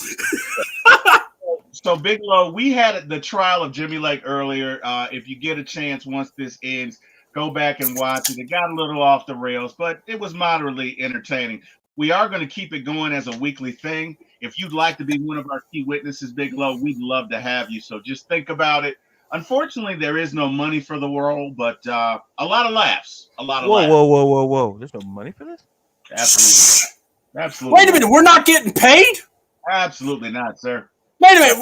So Big Low, we had the trial of Jimmy Lake earlier. If you get a chance once this ends, go back and watch it. It got a little off the rails, but it was moderately entertaining. We are going to keep it going as a weekly thing. If you'd like to be one of our key witnesses, Big Low, we'd love to have you. So just think about it. Unfortunately, there is no money for the world, but a lot of laughs. A lot of laughs. Whoa. There's no money for this? Absolutely. Wait a minute. We're not getting paid? Absolutely not, sir. Wait a minute.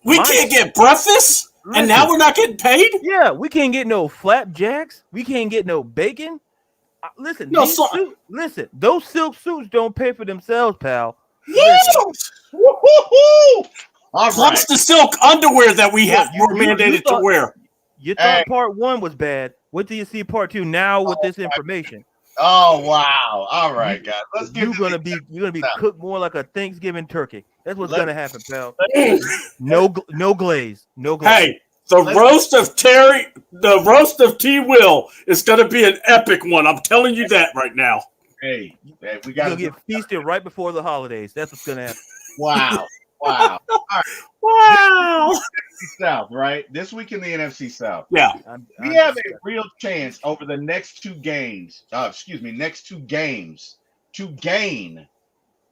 We can't get breakfast? And now we're not getting paid? Yeah, we can't get no flapjacks. We can't get no bacon. Listen, listen, those silk suits don't pay for themselves, pal. Woo-hoo-hoo! All Plus right. the silk underwear that we have we're mandated to wear. You thought part 1 was bad. Wait till you see part 2 now with this information. Oh wow! All right, guys. Let's get. You're gonna be cooked more like a Thanksgiving turkey. That's what's gonna happen, pal. No glaze. No glaze. Hey, the roast of T. Will is gonna be an epic one. I'm telling you that right now. Hey, we got to get feasted right before the holidays. That's what's gonna happen. Wow. All right. Wow. South, right? This week in the NFC South. Yeah. We have a real chance over the next two games. Next two games to gain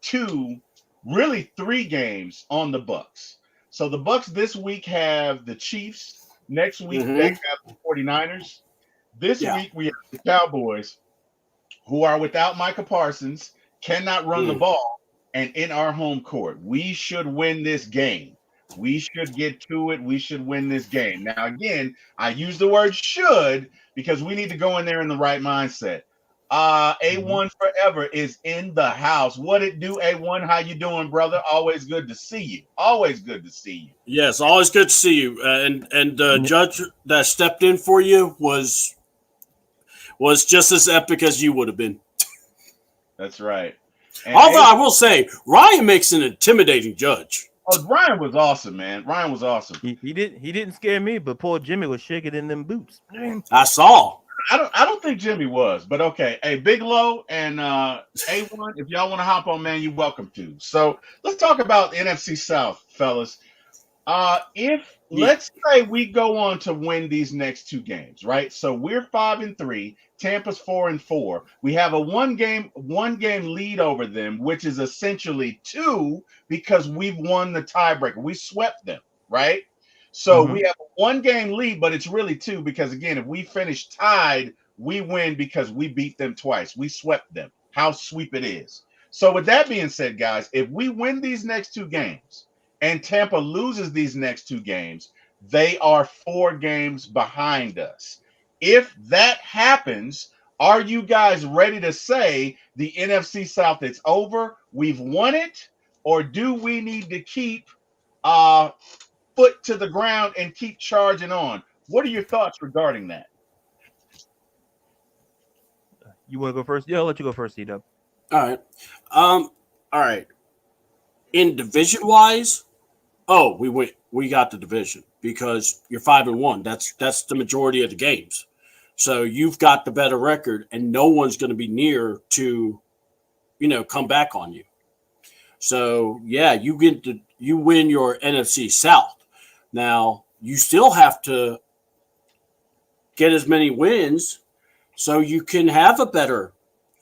three games on the Bucks. So the Bucks this week have the Chiefs. Next week they have the 49ers. This week we have the Cowboys, who are without Micah Parsons, cannot run the ball, and in our home court. We should win this game. We should get to it. We should win this game. Now, again, I use the word should because we need to go in there in the right mindset. A1 Forever is in the house. What it do, A1? How you doing, brother? Always good to see you. Always good to see you. Yes, always good to see you. And Judge that stepped in for you was just as epic as you would have been. That's right. And although I will say, Ryan makes an intimidating judge. Oh, Ryan was awesome, man. Ryan was awesome. He didn't scare me, but poor Jimmy was shaking in them boots. I saw. I don't think Jimmy was, but okay. Hey, Big Low and A1, if y'all want to hop on, man, you're welcome to. So let's talk about the NFC South, fellas. Let's say we go on to win these next two games, right? So we're 5-3, Tampa's 4-4. We have a one game lead over them, which is essentially 2 because we've won the tiebreaker. We swept them, right? So we have a 1 game lead, but it's really 2 because again, if we finish tied, we win because we beat them twice. We swept them. How sweep it is. So with that being said, guys, if we win these next 2 games, and Tampa loses these next 2 games, they are 4 games behind us. If that happens, are you guys ready to say the NFC South it's over, we've won it, or do we need to keep foot to the ground and keep charging on? What are your thoughts regarding that? You want to go first? Yeah, I'll let you go first, C-Dub. All right. All right. In division-wise, we got the division because you're 5-1. That's the majority of the games. So you've got the better record, and no one's going to be near to, come back on you. So yeah, you win your NFC South. Now you still have to get as many wins so you can have a better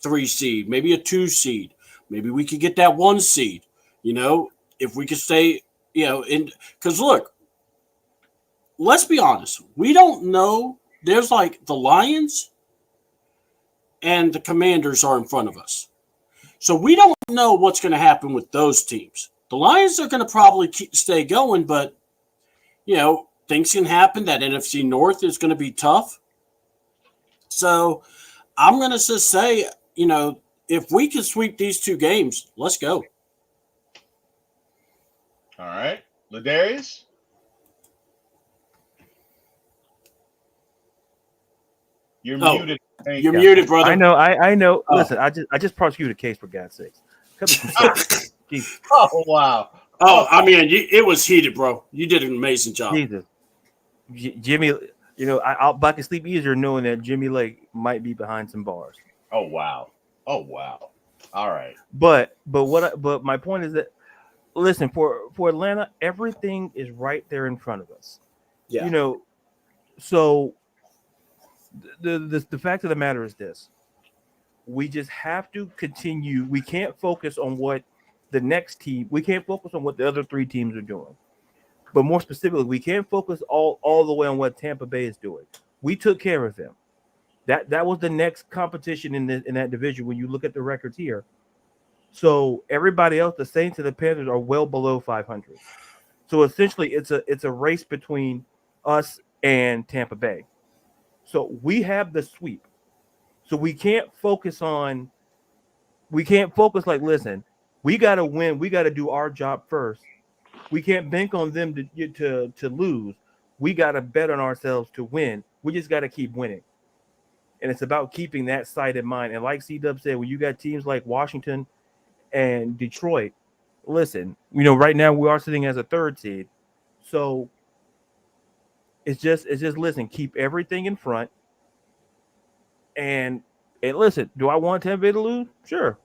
3 seed, maybe a 2 seed. Maybe we could get that 1 seed. If we could stay. Because look, let's be honest. We don't know. There's like the Lions and the Commanders are in front of us. So we don't know what's going to happen with those teams. The Lions are going to probably stay going, but, things can happen. That NFC North is going to be tough. So I'm going to just say, if we can sweep these 2 games, let's go. All right. Ladarius? You're muted. You're muted, brother. I know. Listen, I just prosecuted a case for God's sakes. Jesus. Oh wow. Oh, I mean, it was heated, bro. You did an amazing job. Jesus. Jimmy, you know, I can sleep easier knowing that Jimmy Lake might be behind some bars. Oh wow. Oh wow. All right. But my point is that listen, for Atlanta, everything is right there in front of us. Yeah. You know, so the fact of the matter is this. We just have to continue. We can't focus on what the next team, we can't focus on what the other three teams are doing. But more specifically, we can't focus all the way on what Tampa Bay is doing. We took care of them. That was the next competition in that division when you look at the records here. So everybody else, the Saints and the Panthers, are well below 500. So essentially, it's a race between us and Tampa Bay. So we have the sweep. So we can't focus like, listen, we got to win. We got to do our job first. We can't bank on them to lose. We got to bet on ourselves to win. We just got to keep winning. And it's about keeping that side in mind. And like C-Dub said, when you got teams like Washington and Detroit, listen, you know, right now we are sitting as a third seed. So it's just listen, keep everything in front. And listen, do I want Tampa Bay to lose? Sure.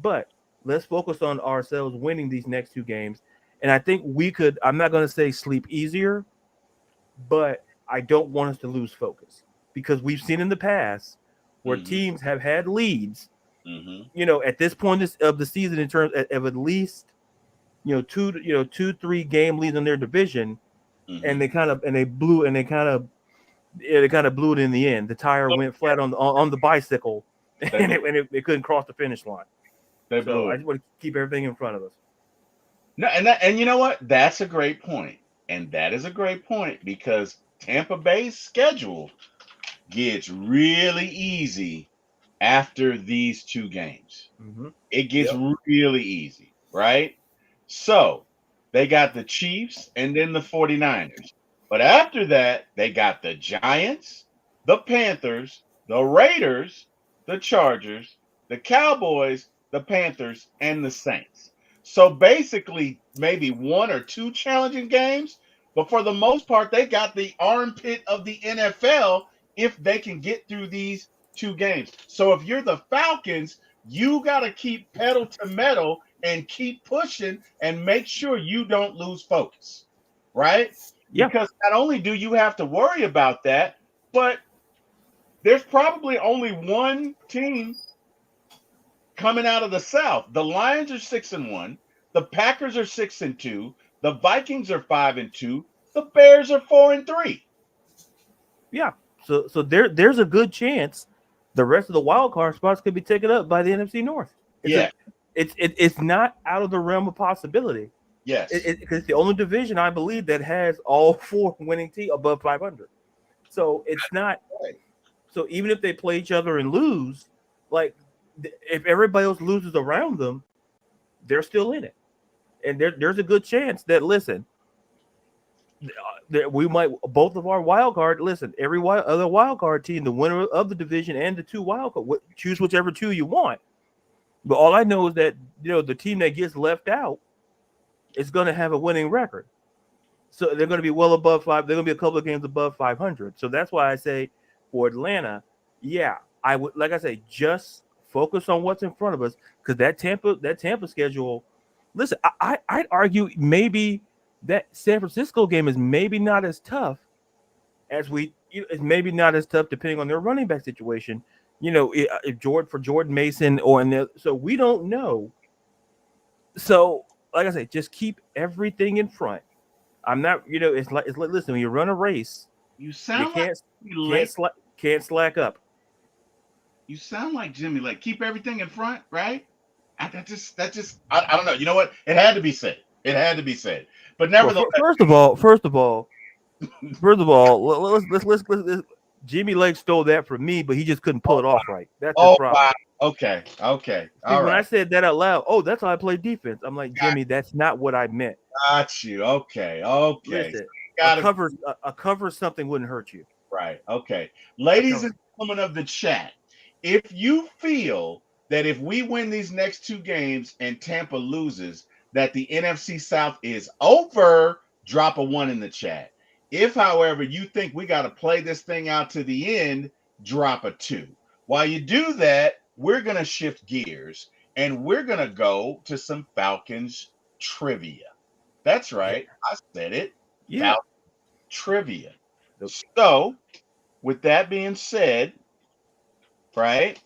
But let's focus on ourselves winning these next two games. And I think we could, I'm not going to say sleep easier, but I don't want us to lose focus because we've seen in the past where teams have had leads, you know, at this point of the season in terms of at least, two, 2-3 game leads in their division. And they kind of blew it in the end. The tire went flat on the bicycle and it couldn't cross the finish line. So I just want to keep everything in front of us. No, and you know what? That's a great point. And that is a great point because Tampa Bay's schedule gets really easy after these two games. It gets really easy, right? So they got the Chiefs and then the 49ers. But after that, they got the Giants, the Panthers, the Raiders, the Chargers, the Cowboys, the Panthers, and the Saints. So basically, maybe one or two challenging games, but for the most part, they got the armpit of the NFL if they can get through these two games. So if you're the Falcons, you got to keep pedal to metal and keep pushing and make sure you don't lose focus, right? Yeah. Because not only do you have to worry about that, but there's probably only one team coming out of the South. The Lions are 6-1. The Packers are 6-2. The Vikings are 5-2. The Bears are 4-3. Yeah. So there's a good chance the rest of the wild card spots could be taken up by the NFC North. It's not out of the realm of possibility. Yes. Because it's the only division I believe that has all four winning teams above 500. So it's not. So even if they play each other and lose, like if everybody else loses around them, they're still in it. And there's a good chance that, listen, that we might, both of our wild card, listen, every other wild card team, the winner of the division and the two wild card, choose whichever two you want. But all I know is that, the team that gets left out is going to have a winning record. So they're going to be well above 5. They're going to be a couple of games above 500. So that's why I say for Atlanta, I would, like I say, just focus on what's in front of us, because that Tampa schedule. Listen, I'd argue maybe that San Francisco game is maybe not as tough as it's maybe not as tough depending on their running back situation. If Jordan Mason so we don't know. So like I say, just keep everything in front. I'm not, it's like listen, when you run a race, you sound can't slack up. You sound like Jimmy Lake. Keep everything in front, right? I don't know. You know what? It had to be said. But nevertheless, first of all, let's Jimmy Lake stole that from me, but he just couldn't pull it off right. That's his problem. Wow. Okay. When I said that out loud, that's how I play defense. I'm like, Jimmy, that's not what I meant. Got you. Okay. Listen, a cover something wouldn't hurt you. Right. Okay. Ladies and gentlemen of the chat, if you feel that if we win these next 2 games and Tampa loses, that the NFC South is over, drop a 1 in the chat. If, however, you think we got to play this thing out to the end, drop a 2. While you do that, we're going to shift gears and we're going to go to some Falcons trivia. That's right. I said it. Yeah. Falcons trivia. So, with that being said, right,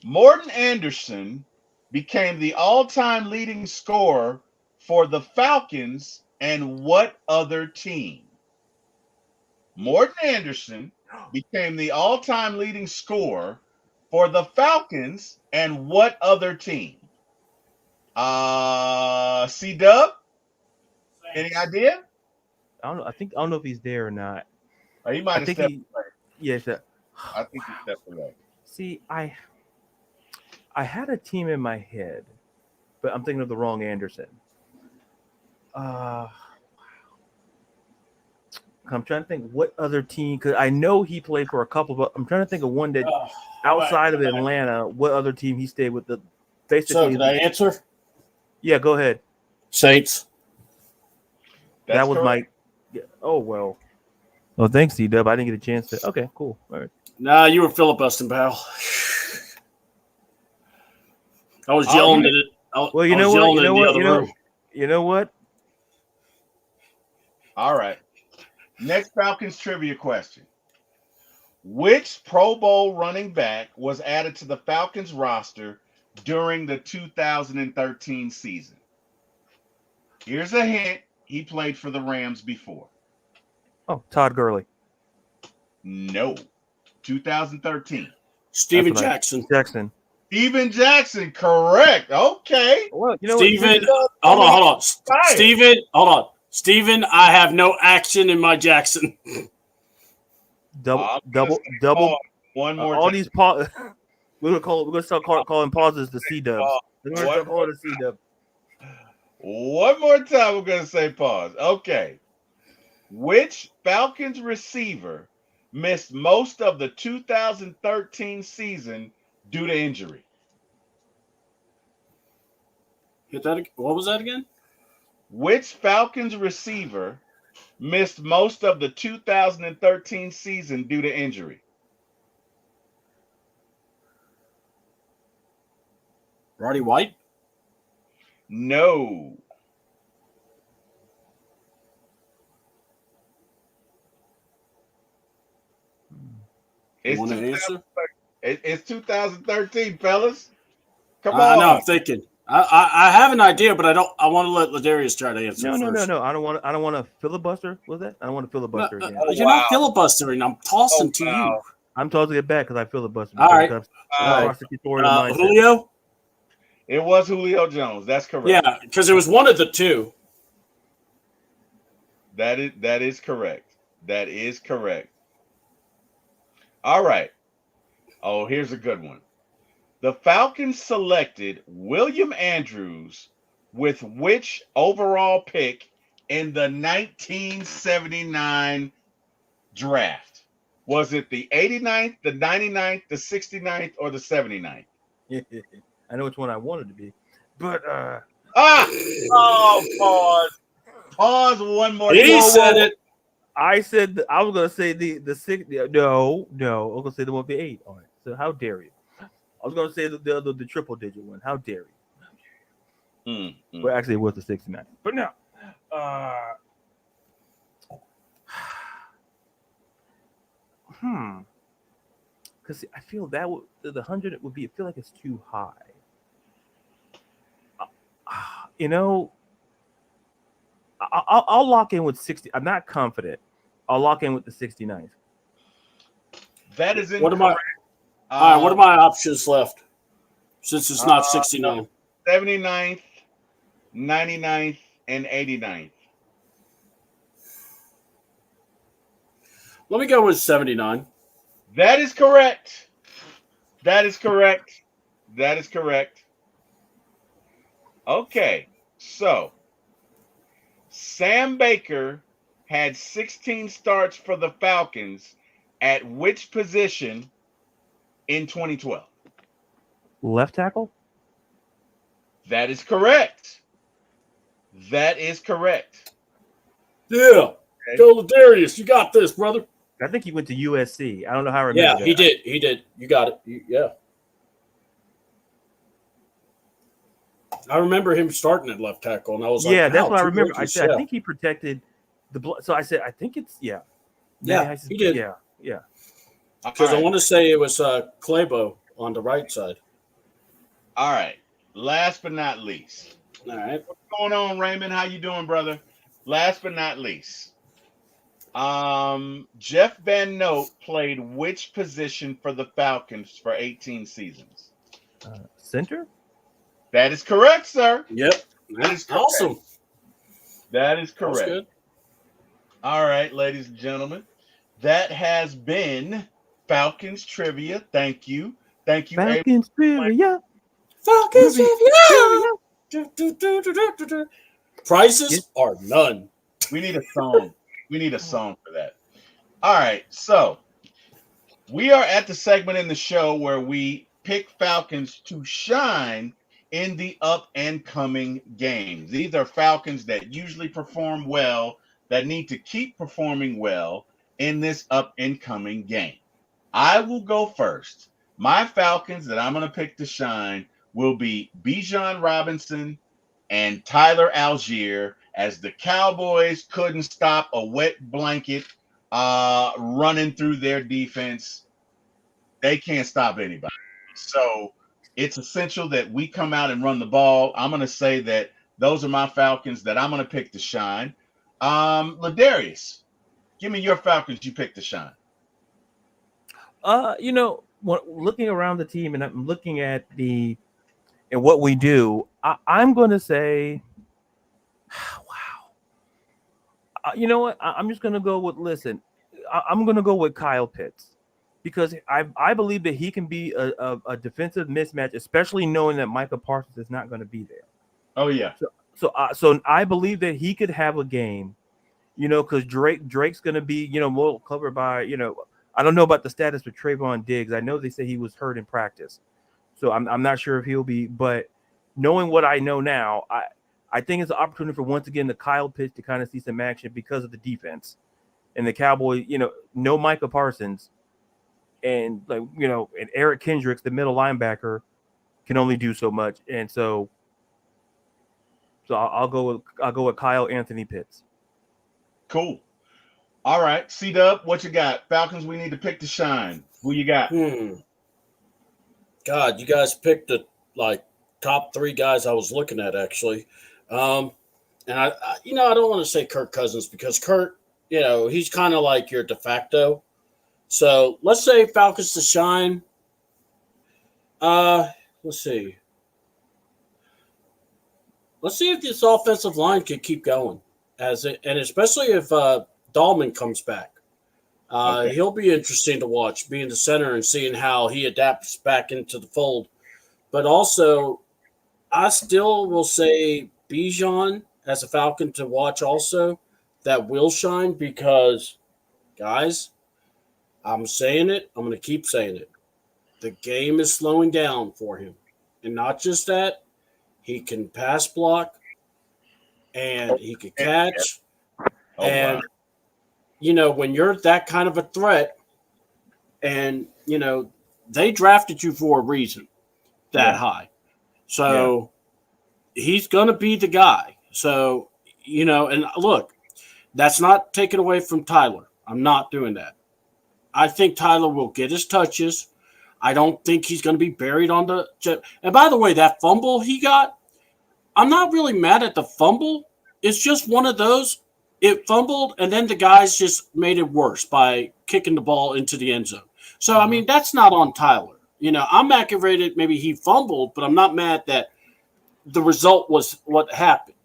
Morton Anderson became the all-time leading scorer for the Falcons and what other team? Morton Anderson became the all-time leading scorer for the Falcons and what other team? C-Dub? Any idea? I don't know if he's there or not. Oh, he might have stepped away. Yes. I think he stepped away. See, I had a team in my head, but I'm thinking of the wrong Anderson. I'm trying to think what other team, because I know he played for a couple, but I'm trying to think of one that outside of Atlanta, what other team he stayed with. Basically, So can I answer? Yeah, go ahead. Saints. That was correct. Oh, well. Well, thanks, C-Dub. I didn't get a chance to. Okay, cool. All right. Nah, you were filibustering, pal. I was yelling at it. Well, you know what? You know what? All right. Next Falcons trivia question. Which Pro Bowl running back was added to the Falcons roster during the 2013 season? Here's a hint. He played for the Rams before. Oh, Todd Gurley. No. 2013. Steven Jackson. Steven Jackson, correct. Okay. Well, you know Steven, hold on. Steven, hold on. Steven, I have no action in my Jackson. Double. One more all time. These pauses. We're gonna start calling pauses the C-Dubs. We're gonna start calling the C-Dub. One more time, we're gonna say pause. Okay. Which Falcons receiver missed most of the 2013 season due to injury? What was that again? Which Falcons receiver missed most of the 2013 season due to injury? Roddy White? No. It's 2013, fellas. Come on. I know. I'm thinking. I have an idea, but I want to let Ladarius try to answer. No. I don't want to filibuster. Was that? I don't want to filibuster again. You're not filibustering. I'm tossing to you. I'm tossing it back because I filibustered. All right. Julio. It was Julio Jones. That's correct. Yeah, because it was one of the two. That is correct. That is correct. All right. Oh, here's a good one. The Falcons selected William Andrews with which overall pick in the 1979 draft? Was it the 89th, the 99th, the 69th, or the 79th? I know which one I wanted to be, but pause one more time. He said it. I said I was gonna say the 6. No, I was gonna say the 1v8 on it. So how dare you? I was gonna say the triple digit one. How dare you? Well, actually, it was the 69. But no. Because I feel that the 100 would be. I feel like it's too high. I'll lock in with 60. I'm not confident. I'll lock in with the 69th. That is incorrect. All right, what are my options left? Since it's not 69. 79th, 99th, and 89th. Let me go with 79. That is correct. Okay, so Sam Baker had 16 starts for the Falcons at which position in 2012? Left tackle? That is correct. That is correct. Yeah. Go Ladarius. You got this, brother. I think he went to USC. I don't know how I remember Yeah, he did. He did. You got it. Yeah. I remember him starting at left tackle, and I was like, yeah, that's wow, what I two remember. rookies, I said, yeah. I think he protected the blood. So I said, I think it's, yeah. Yeah, he did. Yeah, yeah. Because All I right. want to say it was Clabo on the right side. All right. Last but not least. All right. What's going on, Raymond? How you doing, brother? Last but not least. Jeff Van Note played which position for the Falcons for 18 seasons? Center? That is correct, sir. Yep. That is correct. Awesome. That is That was correct. good. All right, ladies and gentlemen. That has been Falcons Trivia. Thank you. Thank you, Falcons Trivia. Falcons Trivia. Trivia. Prices are none. We need a song. We need a song for that. All right, so we are at the segment in the show where we pick Falcons to shine in the up and coming games. These are Falcons that usually perform well, that need to keep performing well in this up and coming game. I will go first. My Falcons that I'm going to pick to shine will be Bijan Robinson and Tyler Algier, as the Cowboys couldn't stop a wet blanket running through their defense. They can't stop anybody. So it's essential that we come out and run the ball. I'm going to say that those are my Falcons that I'm going to pick to shine. Ladarius, give me your Falcons you picked to shine. Looking around the team and I'm looking at what we do, I'm going to say, wow. You know what? I'm just going to go with, I'm going to go with Kyle Pitts, because I believe that he can be a defensive mismatch, especially knowing that Micah Parsons is not going to be there. Oh, yeah. So I believe that he could have a game, because Drake's going to be, more covered by, I don't know about the status with Trayvon Diggs. I know they say he was hurt in practice. So I'm not sure if he'll be, but knowing what I know now, I think it's an opportunity for, once again, the Kyle Pitts to kind of see some action because of the defense. And the Cowboys, no Micah Parsons, and and Eric Kendricks, the middle linebacker, can only do so much. And so I'll go with Kyle Anthony Pitts. Cool. All right, C-Dub, what you got? Falcons we need to pick to shine. Who you got? God, you guys picked the top three guys I was looking at, actually. And I don't want to say Kirk Cousins, because Kirk, he's kind of like your de facto. So let's say Falcons to shine. Let's see. Let's see if this offensive line can keep going, and especially if Dahlman comes back. Okay. He'll be interesting to watch, being the center and seeing how he adapts back into the fold. But also, I still will say Bijan as a Falcon to watch also, that will shine, because, guys, I'm saying it. I'm going to keep saying it. The game is slowing down for him. And not just that, he can pass block and he can catch. Wow. When you're that kind of a threat, and, they drafted you for a reason that high. So he's going to be the guy. So, and look, that's not taken away from Tyler. I'm not doing that. I think Tyler will get his touches. I don't think he's going to be buried on the jet. And by the way, that fumble he got, I'm not really mad at the fumble. It's just one of those. It fumbled, and then the guys just made it worse by kicking the ball into the end zone. So, I mean, that's not on Tyler. I'm aggravated. Maybe he fumbled, but I'm not mad that the result was what happened.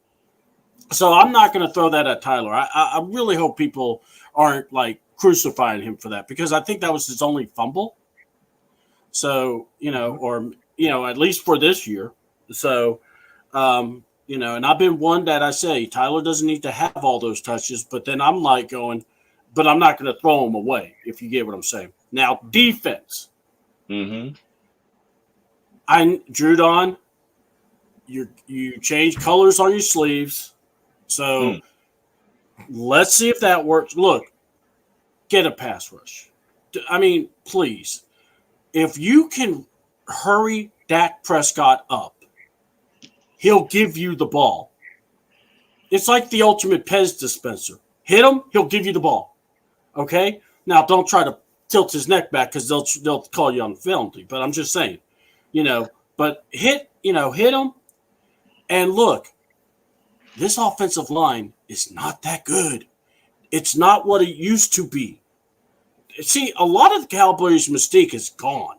So I'm not going to throw that at Tyler. I really hope people aren't crucifying him for that, because I think that was his only fumble. So, at least for this year. So, and I've been one that I say Tyler doesn't need to have all those touches, but then I'm going, but I'm not going to throw him away, if you get what I'm saying. Now, defense. Mm-hmm. Drew Don, you change colors on your sleeves. So let's see if that works. Look, get a pass rush. I mean, please. If you can hurry Dak Prescott up, he'll give you the ball. It's like the ultimate Pez dispenser. Hit him, he'll give you the ball. Okay? Now, don't try to tilt his neck back because they'll call you on penalty. But I'm just saying, but hit him. And look, this offensive line is not that good. It's not what it used to be. See, a lot of the Cowboys' mystique is gone.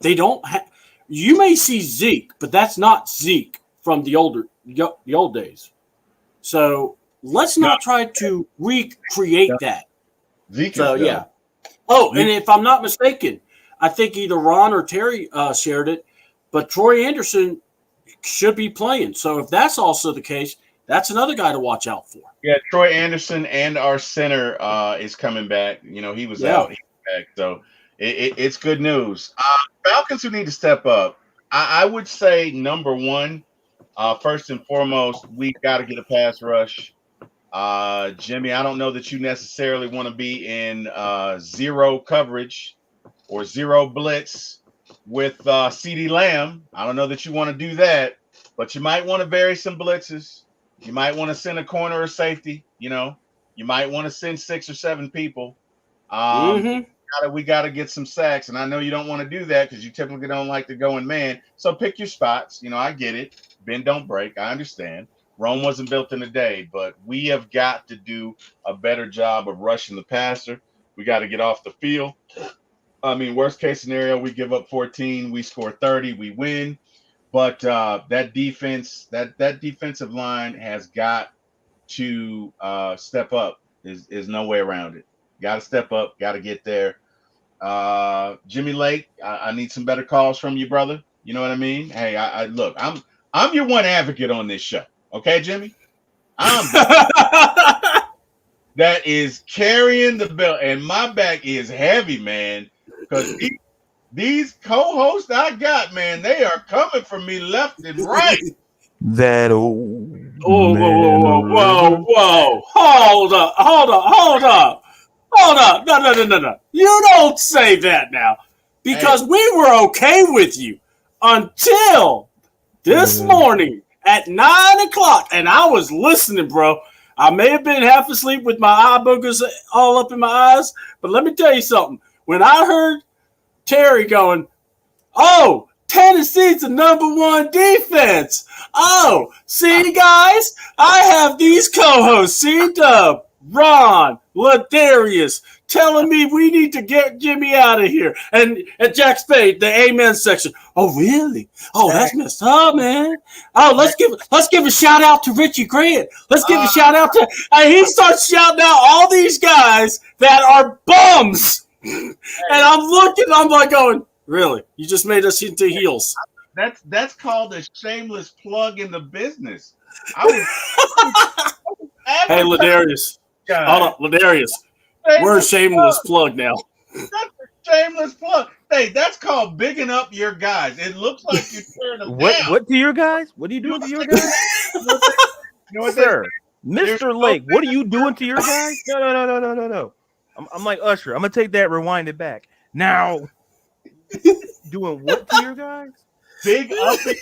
They don't have. You may see Zeke, but that's not Zeke from the old days. So let's not try to recreate that. Zeke so yeah. Oh, and if I'm not mistaken, I think either Ron or Terry shared it, but Troy Anderson should be playing. So if that's also the case, that's another guy to watch out for. Yeah, Troy Anderson and our center is coming back. He was out. He's back. So it's good news. Falcons who need to step up. I would say number one, first and foremost, we've got to get a pass rush. Jimmy, I don't know that you necessarily want to be in zero coverage or zero blitz with CeeDee Lamb. I don't know that you want to do that, but you might want to vary some blitzes. You might want to send a corner or safety. You might want to send 6 or 7 people. We got to get some sacks, and I know you don't want to do that because you typically don't like to go in man. So pick your spots. I get it. Bend, don't break. I understand. Rome wasn't built in a day, but we have got to do a better job of rushing the passer. We got to get off the field. I mean, worst case scenario, we give up 14, we score 30, we win. But that defense, that defensive line has got to step up. There's no way around it. Got to step up. Got to get there. Jimmy Lake, I need some better calls from you, brother. You know what I mean? Hey, I look, I'm your one advocate on this show. Okay, Jimmy? That is carrying the belt, and my back is heavy, man, because these co-hosts I got, man, they are coming for me left and right. That old whoa. Hold up. No. You don't say that now. Because we were okay with you until this morning at 9 o'clock. And I was listening, bro. I may have been half asleep with my eye boogers all up in my eyes. But let me tell you something. When I heard Terry going, oh, Tennessee's the number one defense. Oh, see, guys, I have these co-hosts, C-Dub, Ron, Ladarius, telling me we need to get Jimmy out of here. And Jack Spade, the amen section. Oh, really? Oh, that's messed up, man. Oh, let's give a shout out to Richie Grant. Let's give a shout out to, and he starts shouting out all these guys that are bums. And I'm looking, I'm like going, really? You just made us into heels. That's called a shameless plug in the business. Hey, Ladarius. Hold on, Ladarius. We're a shameless plug now. That's a shameless plug. Hey, that's called bigging up your guys. It looks like you're tearing them down. What to your guys? What are you doing to your guys? You know what Sir, Mr. Lake, what are you doing to your guys? No. I'm like Usher. I'm going to take that, rewind it back. Now, doing what to your guys? Big up your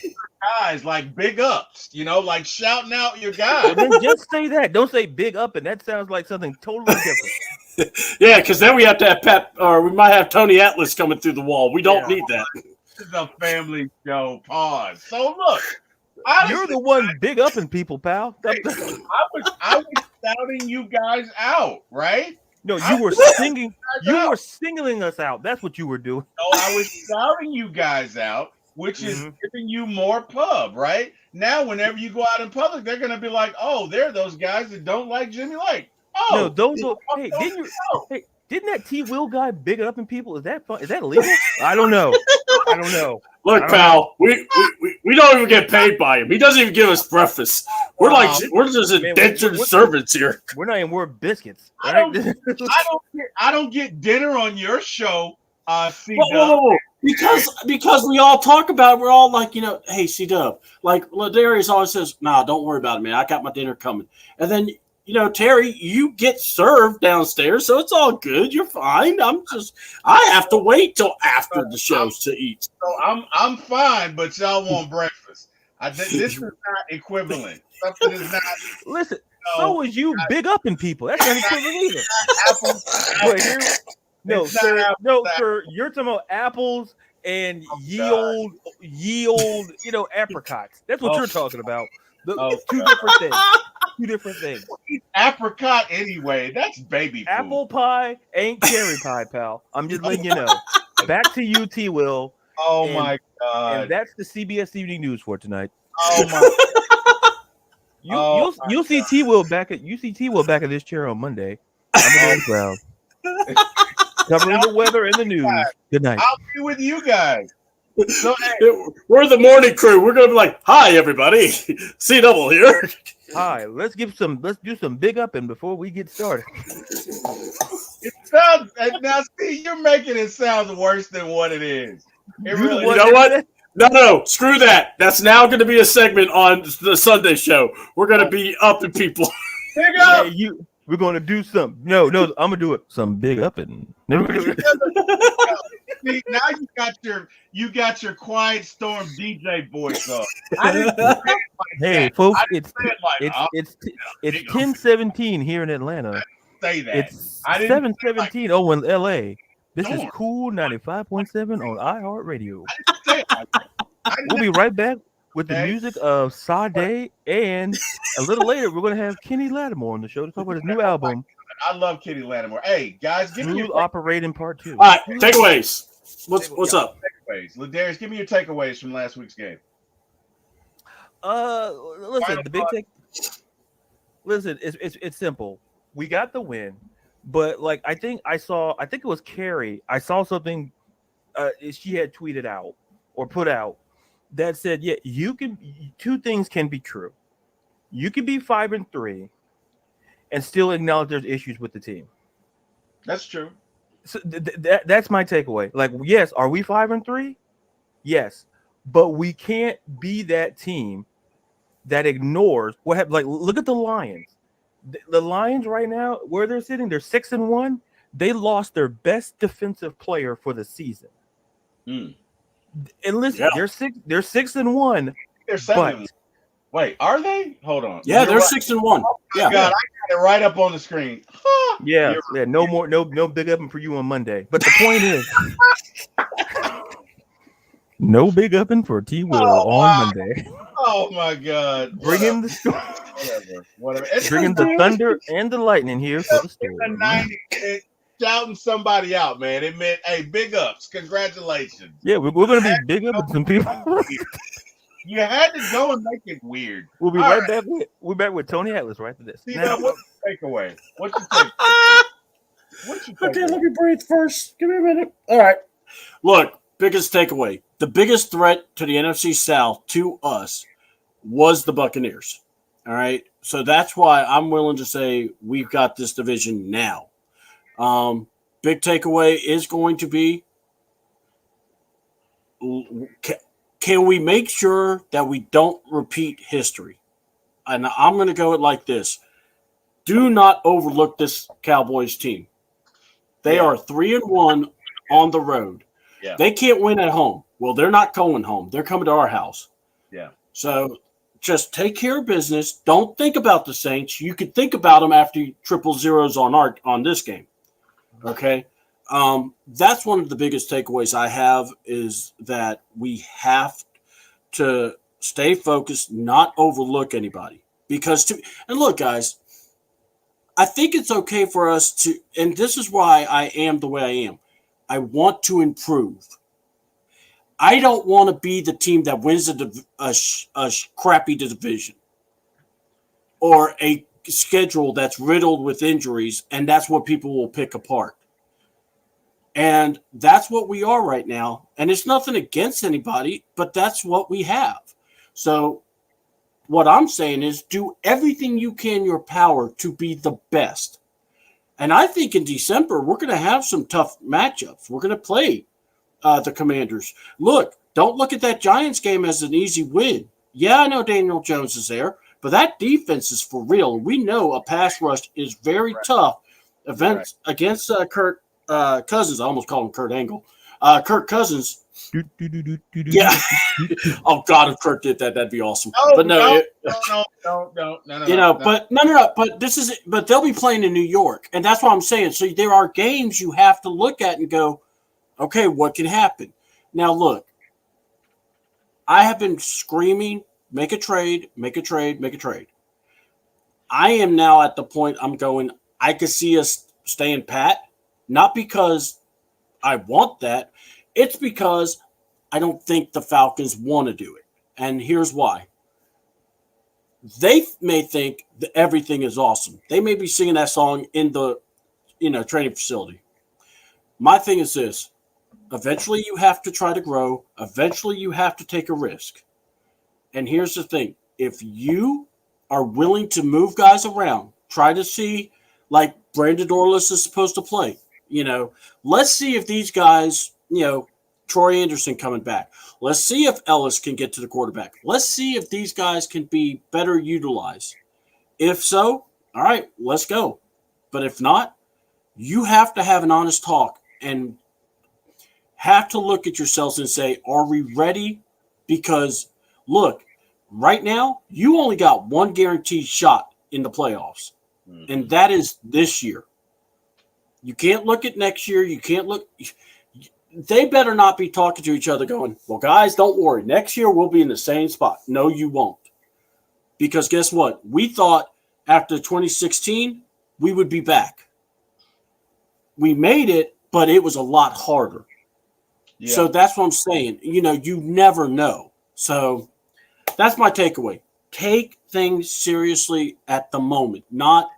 guys, like big ups, like shouting out your guys. Then just say that. Don't say big up, and that sounds like something totally different. Yeah, because then we have to have Pep, or we might have Tony Atlas coming through the wall. We don't need that. This is a family show. Pause. So look, honestly, you're the one big upping people, pal. I was shouting you guys out, right? No, you were singing. You were singling us out. That's what you were doing. No, I was shouting you guys out, which is giving you more pub, right? Now, whenever you go out in public, they're going to be like, oh, they're those guys that don't like Jimmy Lake. Oh, no, those are, didn't that T. Will guy big up in people? Is that fun? Is that illegal? I don't know. Look, pal, we don't even get paid by him. He doesn't even give us breakfast. We're we're just indentured servants here. We're not even worth biscuits. I don't get dinner on your show. Whoa. because we all talk about it, we're all like, hey, C-Dub, like Ladarius always says, nah, don't worry about it, man. I got my dinner coming. And then, Terry, you get served downstairs, so it's all good. You're fine. I have to wait till after the shows to eat. So I'm fine, but y'all want breakfast. This is not equivalent. Something is not. Listen, so is you big up in people. That's not equivalent either. Apples. No, sir. You're talking about apples and ye old, apricots. That's what you're talking about. Two different things. Two different things. Apricot anyway. That's baby food. Apple pie ain't cherry pie, pal. I'm just letting you know. Back to you, T. Will. Oh my God. And that's the CBS Evening News for tonight. Oh my. You'll see T. Will back at this chair on Monday. I'm proud. Covering the weather and the news. Good night. I'll be with you guys. So, hey. We're the morning crew. We're gonna be like, hi everybody, C-Double here. Hi, let's do some big upping before we get started. It sounds now. See, you're making it sound worse than what it is. It really. You know what? No, screw that. That's now going to be a segment on the Sunday show. We're going to be upping people. Big up. Hey, we're going to do something. No, I'm going to do it. Some big upping. See, now you got your Quiet Storm DJ voice on. I didn't say it like hey, that. folks, it's 10:17 here in Atlanta. Say that. It's 7:17 in LA. This is Cool 95.7 on iHeartRadio. We'll be right back with the music of Sade, and a little later we're going to have Kenny Lattimore on the show to talk about his new album. I love Kenny Lattimore. Hey guys, give me your Operating Part 2. All right, takeaways. What's up? Takeaways. Ladarius, give me your takeaways from last week's game. Listen, the big take. Listen, it's simple. We got the win. But like I think it was Carrie. I saw something she had tweeted out or put out that said, yeah, two things can be true. You can be 5-3 and still acknowledge there's issues with the team. That's true. So that's my takeaway. Like, yes, are we 5-3? Yes, but we can't be that team that ignores what happened. Like, look at the Lions. The Lions right now, where they're sitting, they're 6-1. They lost their best defensive player for the season. And listen, they're 6-1. They're 7. Wait, are they? Hold on. Yeah, they're 6-1. Oh my God, I got it right up on the screen. Yeah. No big upping for you on Monday. But the point is, no big upping for T. Will on Monday. Oh my God! Bring in the storm. Whatever. Bring in the thunder and the lightning here for the storm. Shouting somebody out, man. It meant, hey, big ups, congratulations. Yeah, we're going to be big up with some people. You had to go and make it weird. We'll be right back. We're back with Tony Atlas right after this. See, now, what's your takeaway? What's your takeaway? Okay, let me breathe first. Give me a minute. All right. Look, biggest takeaway. The biggest threat to the NFC South to us was the Buccaneers. All right. So that's why I'm willing to say we've got this division now. Big takeaway is going to be, can we make sure that we don't repeat history? And I'm going to go it like this. Do not overlook this Cowboys team. They are 3-1 on the road. Yeah. They can't win at home. Well, they're not going home. They're coming to our house. Yeah. So just take care of business. Don't think about the Saints. You could think about them after you triple zeros on this game. Okay. That's one of the biggest takeaways I have is that we have to stay focused, not overlook anybody. And look, guys, I think it's okay for us to, and this is why I am the way I am. I want to improve. I don't want to be the team that wins a crappy division or a schedule that's riddled with injuries, and that's what people will pick apart. And that's what we are right now. And it's nothing against anybody, but that's what we have. So what I'm saying is do everything you can in your power to be the best. And I think in December, we're going to have some tough matchups. We're going to play the Commanders. Look, don't look at that Giants game as an easy win. Yeah, I know Daniel Jones is there, but that defense is for real. We know a pass rush is very tough against Kirk Cousins. I almost called him Kurt Angle. Kirk Cousins. Yeah. Oh God, if Kirk did that, that'd be awesome. No, but no. But this is. But they'll be playing in New York, and that's what I'm saying. So there are games you have to look at and go, okay, what can happen? Now look, I have been screaming, make a trade, make a trade, make a trade. I am now at the point I'm going. I could see us staying pat, not because I want that. It's because I don't think the Falcons want to do it. And here's why. They may think that everything is awesome. They may be singing that song in the training facility. My thing is this. Eventually you have to try to grow. Eventually you have to take a risk. And here's the thing. If you are willing to move guys around, try to see like Brandon Dorlus is supposed to play. Let's see if these guys, Troy Anderson coming back. Let's see if Ellis can get to the quarterback. Let's see if these guys can be better utilized. If so, all right, let's go. But if not, you have to have an honest talk and have to look at yourselves and say, are we ready? Because, look, right now, you only got one guaranteed shot in the playoffs, and that is this year. You can't look at next year. You can't look. They better not be talking to each other going, well, guys, don't worry. Next year we'll be in the same spot. No, you won't. Because guess what? We thought after 2016 we would be back. We made it, but it was a lot harder. Yeah. So that's what I'm saying. You never know. So that's my takeaway. Take things seriously at the moment, not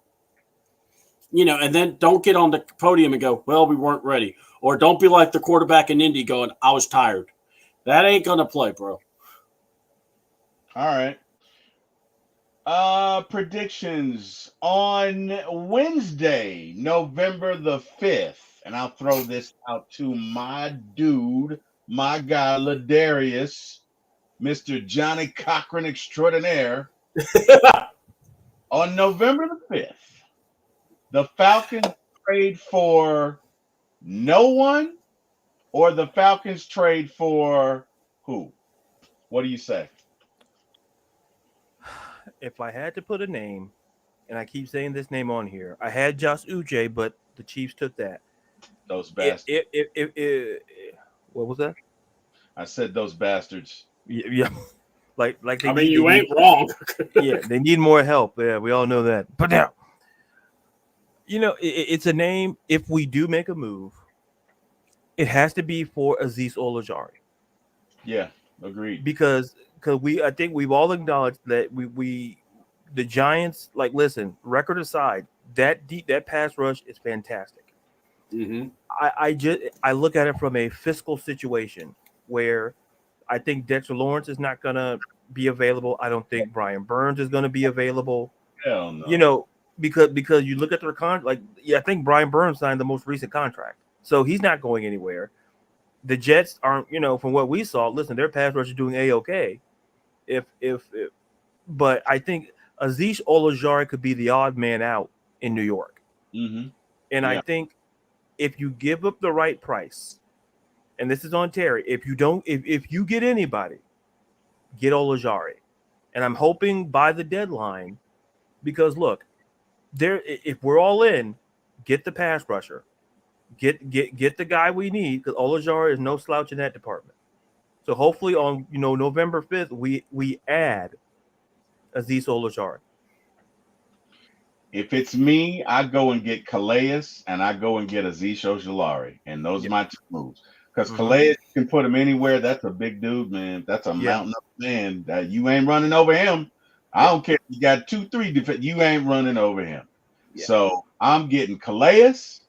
and then don't get on the podium and go, well, we weren't ready. Or don't be like the quarterback in Indy going, I was tired. That ain't going to play, bro. All right. Predictions on Wednesday, November the 5th. And I'll throw this out to my dude, my guy, Ladarius, Mr. Johnny Cochran extraordinaire. On November the 5th, the Falcons trade for no one, or the Falcons trade for who? What do you say? If I had to put a name, and I keep saying this name on here, I had Josh Uche, but the Chiefs took that. Those bastards. What was that? I said those bastards. Yeah. Like you ain't wrong. Yeah, they need more help. Yeah, we all know that. But now, it's a name. If we do make a move, it has to be for Azeez Ojulari. Yeah, agreed. Because I think we've all acknowledged that the Giants, like, listen, record aside, that pass rush is fantastic. Mm-hmm. I look at it from a fiscal situation where I think Dexter Lawrence is not gonna be available. I don't think Brian Burns is gonna be available. Hell no. Because you look at their contract, I think Brian Burns signed the most recent contract, so he's not going anywhere. The Jets aren't, from what we saw. Listen, their pass rush is doing a-okay. But I think Azeez Ojulari could be the odd man out in New York. Mm-hmm. And I think if you give up the right price, and this is on Terry, if you get anybody, get Ojulari. And I'm hoping by the deadline, because look, if we're all in, get the pass rusher, get the guy we need, because Ojulari is no slouch in that department. So hopefully on November 5th we add Azeez Ojulari. If it's me, I go and get Calais and I go and get Azeez Ojulari, and those are my two moves. Because Calais can put him anywhere. That's a big dude, man. That's a mountain up man. That you ain't running over him. I don't care if you got 2-3 defense. You ain't running over him. Yeah. So I'm getting Calais.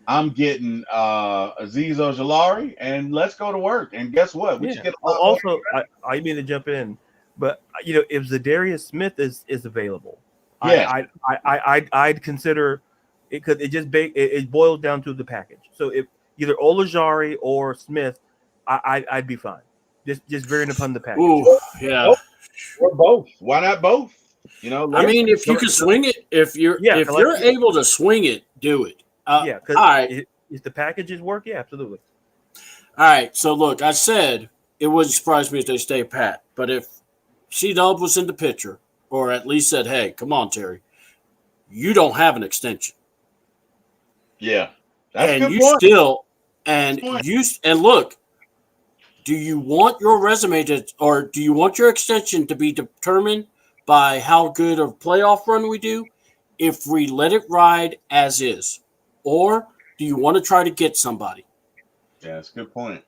I'm getting Azeez Ojulari, and let's go to work. And guess what? We should get also. I mean to jump in, but if Zadarius Smith is available, I'd consider it, because it boils down to the package. So if either Ojulari or Smith, I'd be fine. Just varying upon the package. Ooh, yeah. Or both. Why not both? I mean, if you can swing it, if you're able to swing it, do it. Because all right. If the packages work, yeah, absolutely. All right. So look, I said it wouldn't surprise me if they stay pat, but if C-Dub was in the picture, or at least said, "Hey, come on, Terry, you don't have an extension." Yeah, that's and good you point. still and you and look. Do you want your resume to, or do you want your extension to be determined by how good of playoff run we do if we let it ride as is? Or do you want to try to get somebody? Yeah, that's a good point.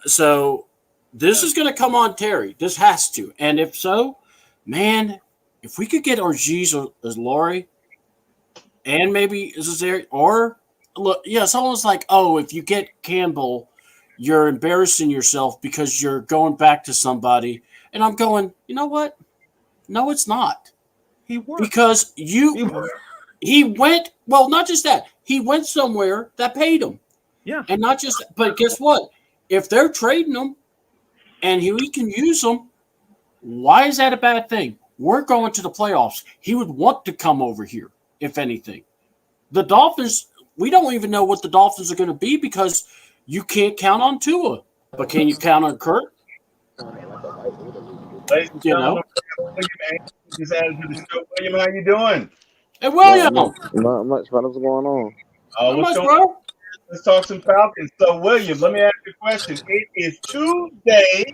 So this is going to come on Terry. This has to. And if so, man, if we could get Orgiz or Laurie and maybe Zazari, or look, yeah, it's almost like, oh, if you get Campbell, you're embarrassing yourself because you're going back to somebody. And I'm going, you know what? No, it's not. He worked. Because he went, well, not just that. He went somewhere that paid him. Yeah. And not just, but guess what? If they're trading him and we can use them, why is that a bad thing? We're going to the playoffs. He would want to come over here, if anything. The Dolphins, we don't even know what the Dolphins are going to be because you can't count on Tua, but can you count on Kurt? Ladies and gentlemen, William just added to the show. William, how you doing? Hey, William. Not much, fellas. What's going on? What's going on? Let's talk some Falcons. So, William, let me ask you a question. It is Tuesday,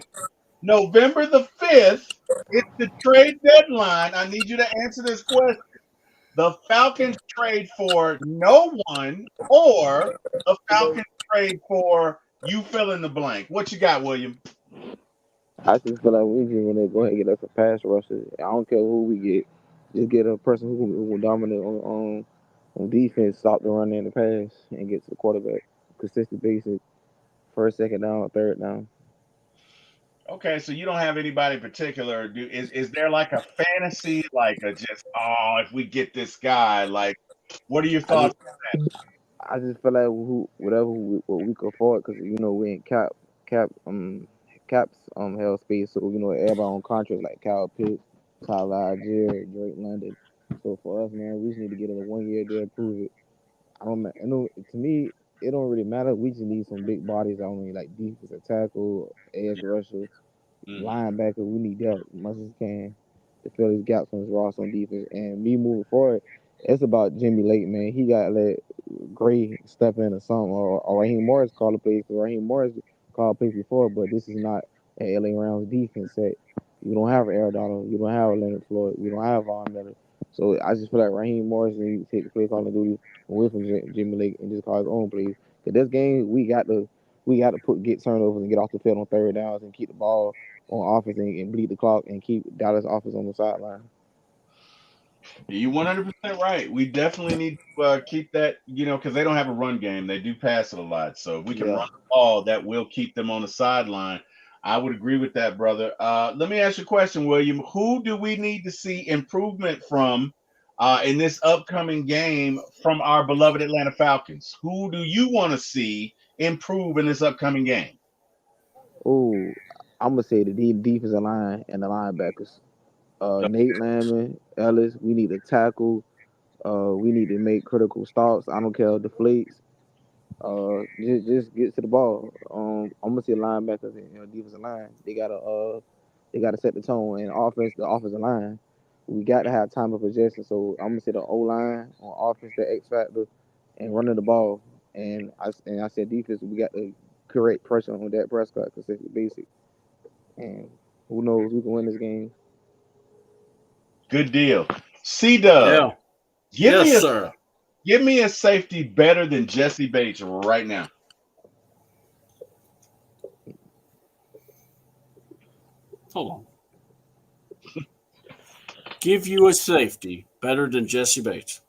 November the 5th. It's the trade deadline. I need you to answer this question. The Falcons trade for no one, or the Falcons trade for you fill in the blank. What you got, William? I just feel like we just want to go ahead and get us a pass rusher. I don't care who we get. Just get a person who will dominate on defense, stop the run and the pass, and get to the quarterback. Consistent basis. First, second down, third down. Okay, so you don't have anybody in particular. Is there like a fantasy, like a just, if we get this guy, like, what are your thoughts on that? I just feel like what we can afford, because we in caps held space, so everybody on contracts like Kyle Pitts, Tyler Algier, Drake London. So for us, man, we just need to get a 1 year deal, prove it. To me, it don't really matter. We just need some big bodies. I don't mean like defensive tackle, edge rusher, linebacker. We need that as much as we can to fill these gaps on his roster on defense. And me moving forward, it's about Jimmy Lake, man. He got to let Gray step in or something, or Raheem Morris call the plays. Raheem Morris called plays before, but this is not an LA Rams defense set. You don't have Aaron Donald. You don't have Leonard Floyd. You don't have Von Miller. So I just feel like Raheem Morris needs to take the play calling duty away from Jimmy Lake and just call his own plays. Because this game, we got to get turnovers and get off the field on third downs and keep the ball on offense and bleed the clock and keep Dallas offense on the sideline. You're 100% right. We definitely need to keep that, because they don't have a run game. They do pass it a lot. So if we can run the ball, that will keep them on the sideline. I would agree with that, brother. Let me ask you a question, William. Who do we need to see improvement from in this upcoming game from our beloved Atlanta Falcons? Who do you want to see improve in this upcoming game? Oh, I'm going to say the defensive line and the linebackers. Nate Landman, Ellis, we need to tackle. We need to make critical stops. I don't care, deflates. Just get to the ball. I'm gonna say linebackers and defensive line. They gotta set the tone. And the offensive line, we got to have time of possession. So I'm gonna say the O line on offense, the X factor, and running the ball. And I said defense, we got to correct pressure on Dak Prescott because it's basic. And who knows, we can win this game. Good deal. C-Dub. Yeah. Give me a safety better than Jesse Bates right now. Hold on. Give you a safety better than Jesse Bates.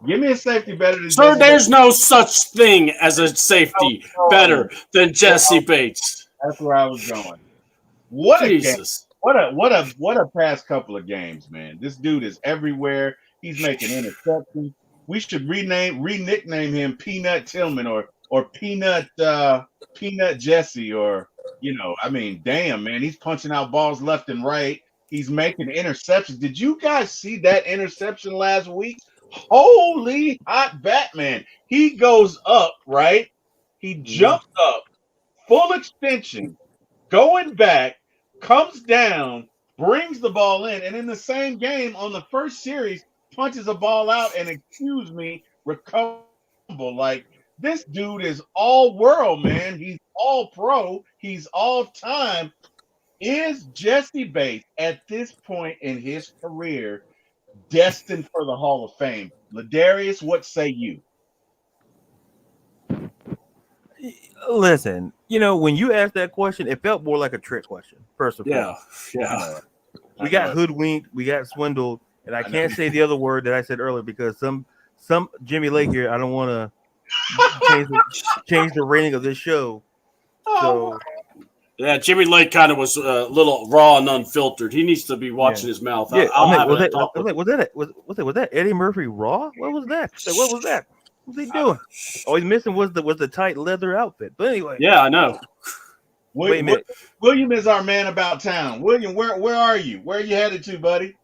Give me a safety better than Sir, Jesse there's Bates. no such thing as a safety better than Jesse Bates. That's where I was going. What Jesus. a game. What a past couple of games, man. This dude is everywhere. He's making interceptions. We should re-nickname him Peanut Tillman or Peanut Jesse, or I mean, damn man, he's punching out balls left and right. He's making interceptions. Did you guys see that interception last week? Holy hot Batman. He goes up, right? He jumps up, full extension, going back, comes down, brings the ball in, and in the same game on the first series, punches a ball out and, excuse me, recover. Like, this dude is all world, man. He's all pro. He's all time. Is Jesse Bates at this point in his career destined for the Hall of Fame? Ladarius, what say you? Listen, when you asked that question, it felt more like a trick question. First of all, Yeah. we got hoodwinked, we got swindled, and I can't say the other word that I said earlier because some Jimmy Lake here. I don't want to change the rating of this show. So Yeah, Jimmy Lake kind of was a little raw and unfiltered. He needs to be watching his mouth. Yeah, was Was that Eddie Murphy raw? What was that? What was that? What's he doing? All he's missing was the tight leather outfit. But anyway, Yeah, I know. Wait a minute. William is our man about town. William, where are you? Where are you headed to, buddy?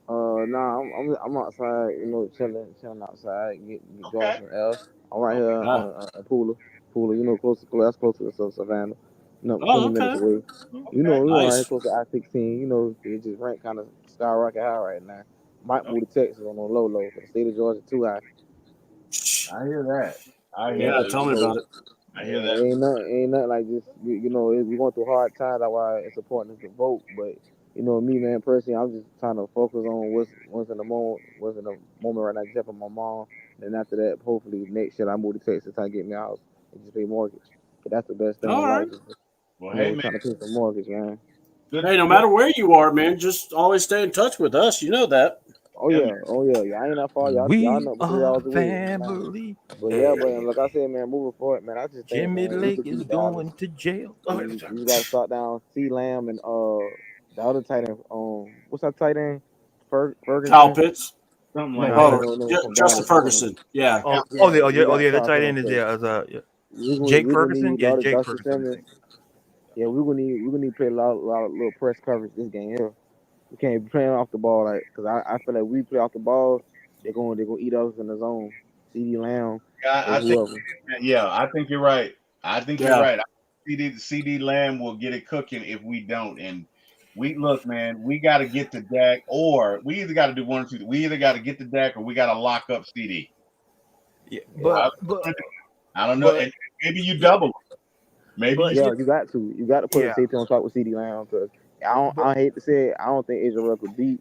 Nah, I'm outside, chilling outside, get going somewhere else. I'm right here on Pooler, close to the Savannah. 20 minutes away. We're right here close to I-16. It just rent kind of skyrocket high right now. Might move to Texas on the low, but the state of Georgia too high. I hear that. Tell me about it. I hear that. Ain't nothing like just we're going through hard times. That's why it's important to vote. But me, man, personally, I'm just trying to focus on what's in the moment right now. Just helping my mom. And after that, hopefully next year I move to Texas, try to get me a house and just pay mortgage. But that's the best thing in life. Well, hey, man, trying to pay some mortgage, man. Hey, no matter where you are, man, just always stay in touch with us. You know that. Oh yeah. I ain't that far. Y'all know 3 hours away. Family. But yeah, but like I said, man, moving forward, man, I just think Jimmy Lake is going to jail. You got to start down C. Lamb and the other tight end. What's that tight end? Ferguson. Kyle Pitts. Something like that. Justin Ferguson. Yeah. The tight end is Jake Ferguson. Yeah, Jake Ferguson. Yeah, we're gonna need to play a lot of little press coverage this game here. We can't be playing off the ball because I feel like we play off the ball, they're gonna eat us in the zone. CD Lamb. I think you're right. You're right. CD Lamb will get it cooking if we don't. And we man, we got to get to Dak, or we either got to do one or two. We either got to get to Dak or we got to lock up CD. Yeah, but I don't know. And maybe you double. Maybe you got to. You got to put a safety on top with CD Lamb because I hate to say it. I don't think Israel could beat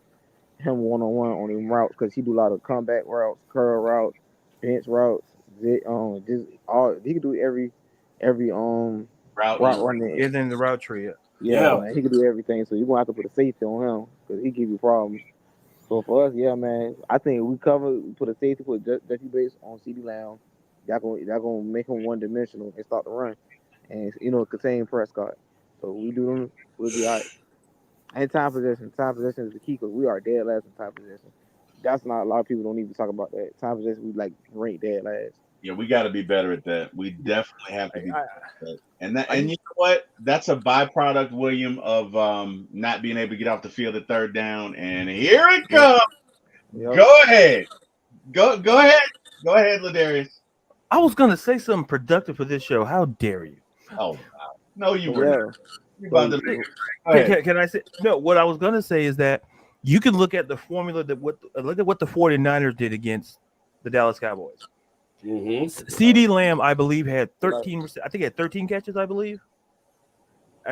him one-on-one on them routes because he do a lot of comeback routes, curl routes, bench routes. He could do every route running. Is in the route tree. Yeah, man, he could do everything. So you're gonna have to put a safety on him because he give you problems. So for us, man, I think we put a safety, put Jesse Bates on CD Lamb. That gonna make him one dimensional and start to run, and contain Prescott. So we do them, we'll be all right. And time possession is the key because we are dead last in time possession. That's not a lot of people don't even talk about that. Time possession, we rank dead last. Yeah, we got to be better at that. We definitely have to be better at that. And you know what? That's a byproduct, William, of not being able to get off the field at third down. And here it comes. Yep. Go ahead. Go ahead. Go ahead, Ladarius. I was gonna say something productive for this show. How dare you? Oh, wow. No, you were. Can I say no? What I was gonna say is that you can look at the formula look at what the 49ers did against the Dallas Cowboys. Mm-hmm. CD Lamb, I believe, had 13. I think he had 13 catches. I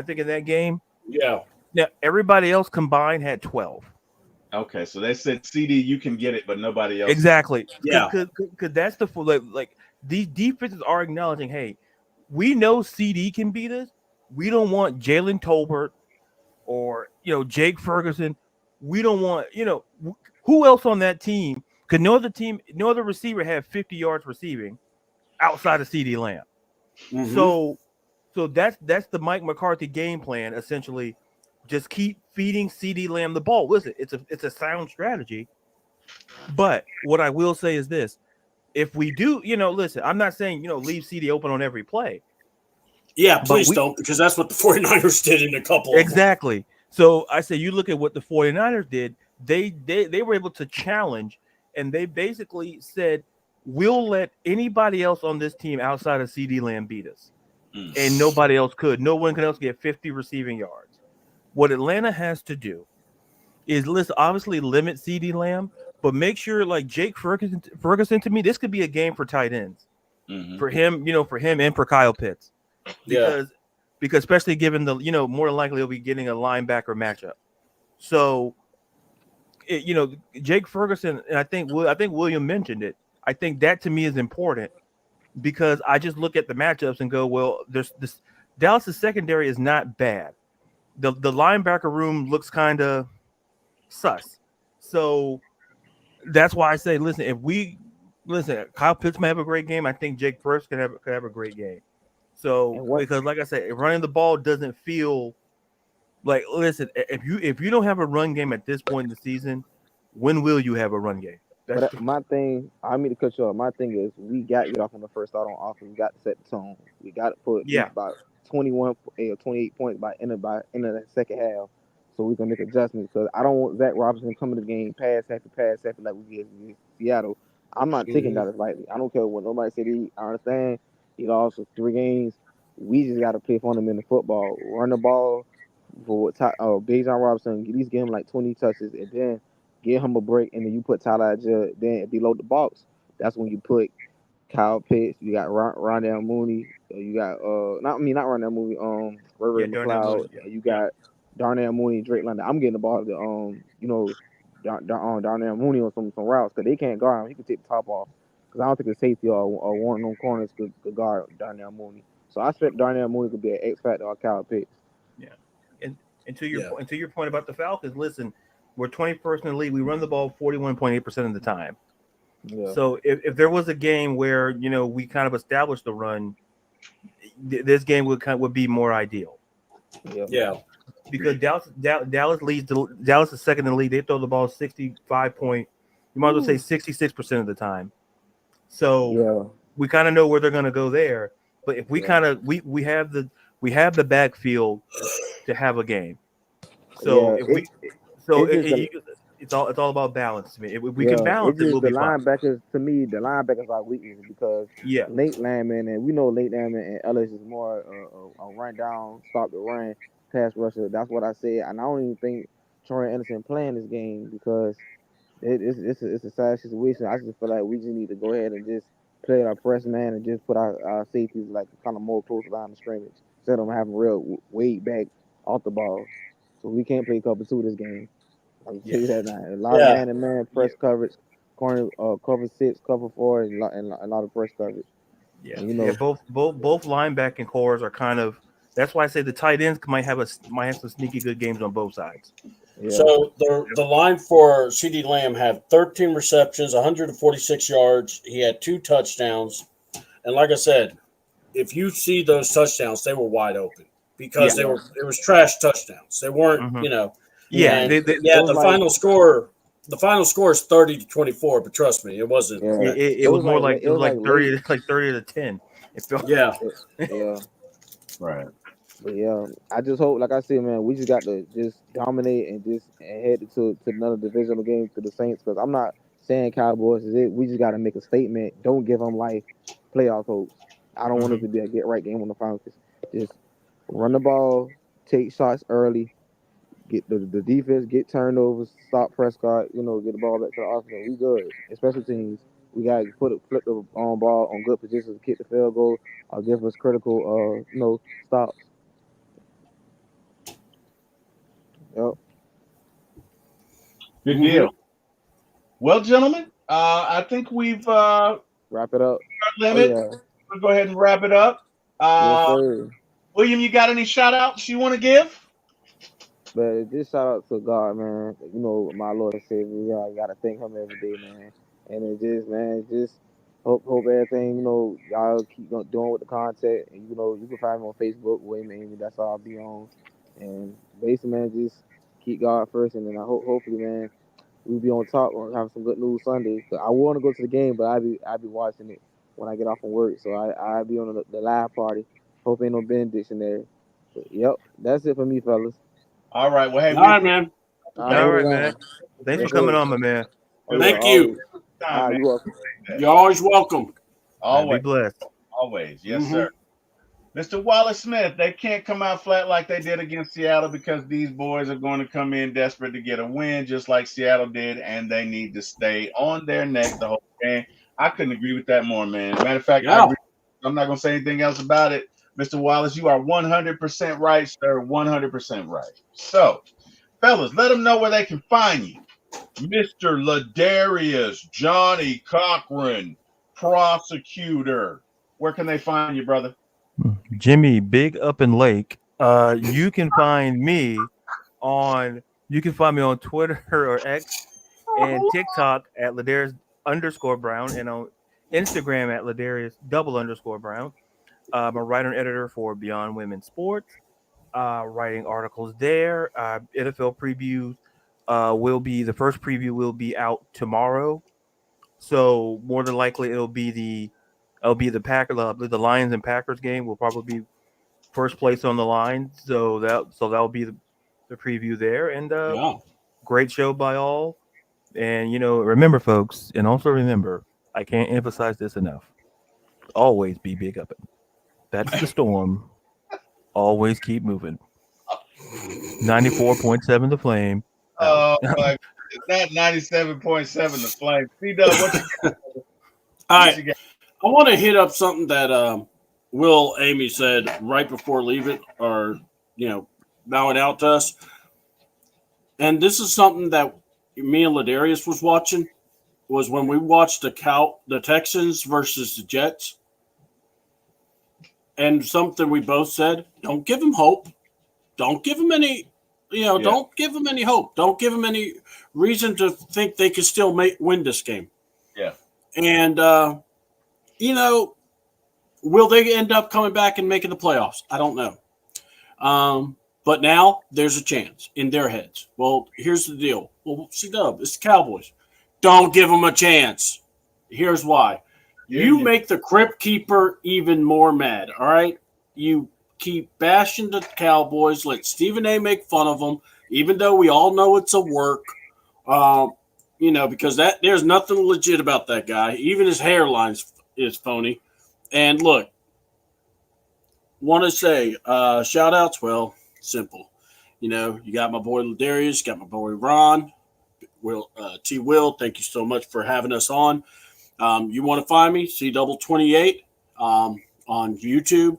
think in that game. Yeah. Now everybody else combined had 12. Okay, so they said CD, you can get it, but nobody else. Exactly. Yeah. Because that's the like these defenses are acknowledging, hey, we know CD can beat us. We don't want Jalen Tolbert or Jake Ferguson. We don't want who else on that team. Because no other receiver had 50 yards receiving outside of CD Lamb. Mm-hmm. So that's the Mike McCarthy game plan. Essentially, just keep feeding CD Lamb the ball. Listen, it's a sound strategy. But what I will say is this: if we do, listen, I'm not saying, leave CD open on every play. Yeah, please don't, because that's what the 49ers did in a couple exactly. Of them. So I say you look at what the 49ers did, they were able to challenge, and they basically said, we'll let anybody else on this team outside of CD Lamb beat us. And nobody else could. No one can else get 50 receiving yards. What Atlanta has to do is obviously limit CD Lamb, but make sure like Jake Ferguson to me, this could be a game for tight ends. For him, for him and for Kyle Pitts. Because especially given the, more than likely he'll be getting a linebacker matchup. So Jake Ferguson, and I think William mentioned it. I think that to me is important because I just look at the matchups and go, well, there's this Dallas' secondary is not bad. The linebacker room looks kind of sus. So that's why I say, listen, Kyle Pitts may have a great game. I think Jake Ferguson could have a great game. So because like I said, running the ball doesn't feel like, listen, if you don't have a run game at this point in the season, when will you have a run game? But my thing, I mean to cut you off. My thing is, we got to get off on the first start on offense. We got to set the tone. We got to put about 21 or 28 points by end of that second half, so we can make adjustments. Because I don't want Zach Robinson coming to the game pass after like we did in Seattle. I'm not taking that as lightly. I don't care what nobody said. I understand he lost 3 games. We just got to play fundamental football, run the ball for Bijan Robinson. At least give him like 20 touches, and then give him a break, and then you put Tyler Judd then below the box. That's when you put Kyle Pitts. You got Rondell Mooney. You got not Rondell Mooney. Ray McLeod. You got Darnell Mooney, Drake London. I'm getting the ball to Darnell Mooney on some routes because they can't guard him. He can take the top off because I don't think the safety or one of them corners could guard Darnell Mooney. So I expect Darnell Mooney could be an X factor or Kyle Pitts. Yeah, and to your point about the Falcons, listen. We're 21st in the league. We run the ball 41.8% of the time. Yeah. So if there was a game where we kind of established the run, this game would be more ideal. Yeah. Because Dallas leads. Dallas is second in the league. They throw the ball 65 point. You might as well say 66% of the time. So we kind of know where they're going to go there. But if we kind of we have the backfield to have a game. So if we. So it's all about balance to me. If we can balance it, we'll be fine. To me, the linebackers are weakness because Late Landman, and we know Late Landman and Ellis is more a run down, stop the run, pass rusher. That's what I said. And I don't even think Troy Anderson playing this game because it's a sad situation. I just feel like we just need to go ahead and just play our press man and just put our safeties like kind of more close line of scrimmage instead of having real weight back off the ball. So we can't play cover 2 this game. I'll tell you that now. A lot of man-to-man press coverage, corner cover 6, cover 4, and a lot of press coverage. Yeah, and, both linebacking cores are kind of. That's why I say the tight ends might have some sneaky good games on both sides. Yeah. So the line for CD Lamb had 13 receptions, 146 yards. He had 2 touchdowns, and like I said, if you see those touchdowns, they were wide open because it was trash touchdowns. They weren't, the final score. The final score is 30-24, but trust me, it wasn't. Yeah. It was more like 30, like 30 to 10. It felt right. But I just hope, like I said, man, we just got to just dominate and just head to another divisional game to the Saints because I'm not saying Cowboys is it. We just got to make a statement. Don't give them life playoff hopes. I don't want it to be a get right game on the Falcons. Just run the ball, take shots early. Get the defense, get turnovers, stop Prescott, get the ball back to the offense. We good. Special teams, we got to flip the ball on good positions, kick the field goal, or give us critical, stops. Yep. Good deal. Well, gentlemen, I think we've wrap it up. Limit. We'll go ahead and wrap it up. Yes, William, you got any shout outs you want to give? But just shout out to God, man. My Lord and Savior. I gotta thank Him every day, man. And it just, man, hope everything, y'all keep doing with the content. And you can find me on Facebook, William Amy. That's all I'll be on. And basically, man, just keep God first, and then hopefully, man, we'll be on top or have some good news Sunday. I want to go to the game, but I be watching it when I get off from work. So I be on the live party. Hope ain't no benediction there. But yep, that's it for me, fellas. All right. Well, hey, All right, man. All All right, right, man. Thanks for coming on, my man. Oh, yeah, Thank always. you. All right, you welcome. You're always welcome. Man, be Always, blessed. always. Yes, Mhm. sir. Mr. Wallace Smith, they can't come out flat like they did against Seattle because these boys are going to come in desperate to get a win, just like Seattle did, and they need to stay on their neck the whole game. I couldn't agree with that more, man. Matter of fact, Yeah. I'm not going to say anything else about it. Mr. Wallace, you are 100% right, sir. 100% right. So, fellas, let them know where they can find you. Mr. Ladarius Johnny Cochran, prosecutor. Where can they find you, brother? Jimmy, Big Up in Lake. You can find me on Twitter or X and TikTok at Ladarius_Brown and on Instagram at Ladarius_Brown. I'm a writer and editor for Beyond Women's Sports. Writing articles there. NFL previews the first preview will be out tomorrow. So more than likely it'll be the the Lions and Packers game will probably be first place on the line. So that'll be the preview there. And Yeah. great show by all. And remember, folks, and also remember, I can't emphasize this enough. Always be big up it. That's the storm. Always keep moving. 94.7 The Flame. Oh, my. It's not 97.7 the flame. C-Dub, what you got? All What right. you got? I want to hit up something that Will Amy said right before leaving or, bowing out to us. And this is something that me and Ladarius was watching, was when we watched the Texans versus the Jets. And something we both said, don't give them hope. Don't give them any, don't give them any hope. Don't give them any reason to think they could still win this game. Yeah. And, will they end up coming back and making the playoffs? I don't know. But now there's a chance in their heads. Well, here's the deal. Well, C-Dub, it's the Cowboys. Don't give them a chance. Here's why. You make the Crypt Keeper even more mad, all right? You keep bashing the Cowboys. Let Stephen A. make fun of them, even though we all know it's a work. Because there's nothing legit about that guy. Even his hairline is phony. And look, want to say shout outs. Well, simple. You got my boy Ladarius, got my boy Ron, Will Thank you so much for having us on. You want to find me, C28 on YouTube,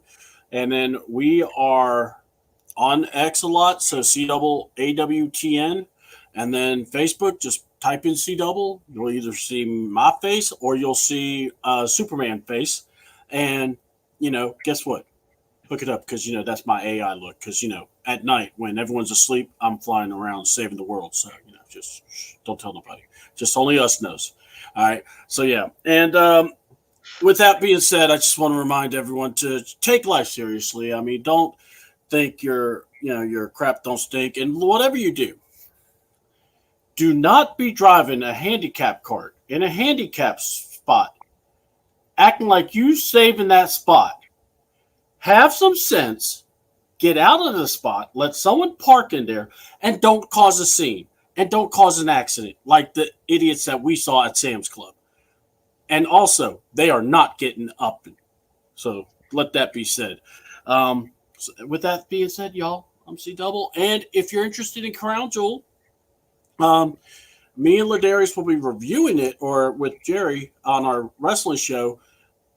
and then we are on X a lot, so CAWTN, and then Facebook. Just type in C double. You'll either see my face or you'll see Superman face, and guess what? Hook it up because that's my AI look. Because at night when everyone's asleep, I'm flying around saving the world. So just don't tell nobody. Just only us knows. All right. So yeah, and with that being said, I just want to remind everyone to take life seriously. I mean, don't think your crap don't stink, and whatever you do not be driving a handicap cart in a handicap spot, acting like you saving that spot. Have some sense, get out of the spot, let someone park in there, and don't cause a scene. And don't cause an accident like the idiots that we saw at Sam's Club. And also, they are not getting up. So let that be said. So with that being said, y'all, I'm C-Double. And if you're interested in Crown Jewel, me and Ladarius will be reviewing it, or with Jerry on our wrestling show.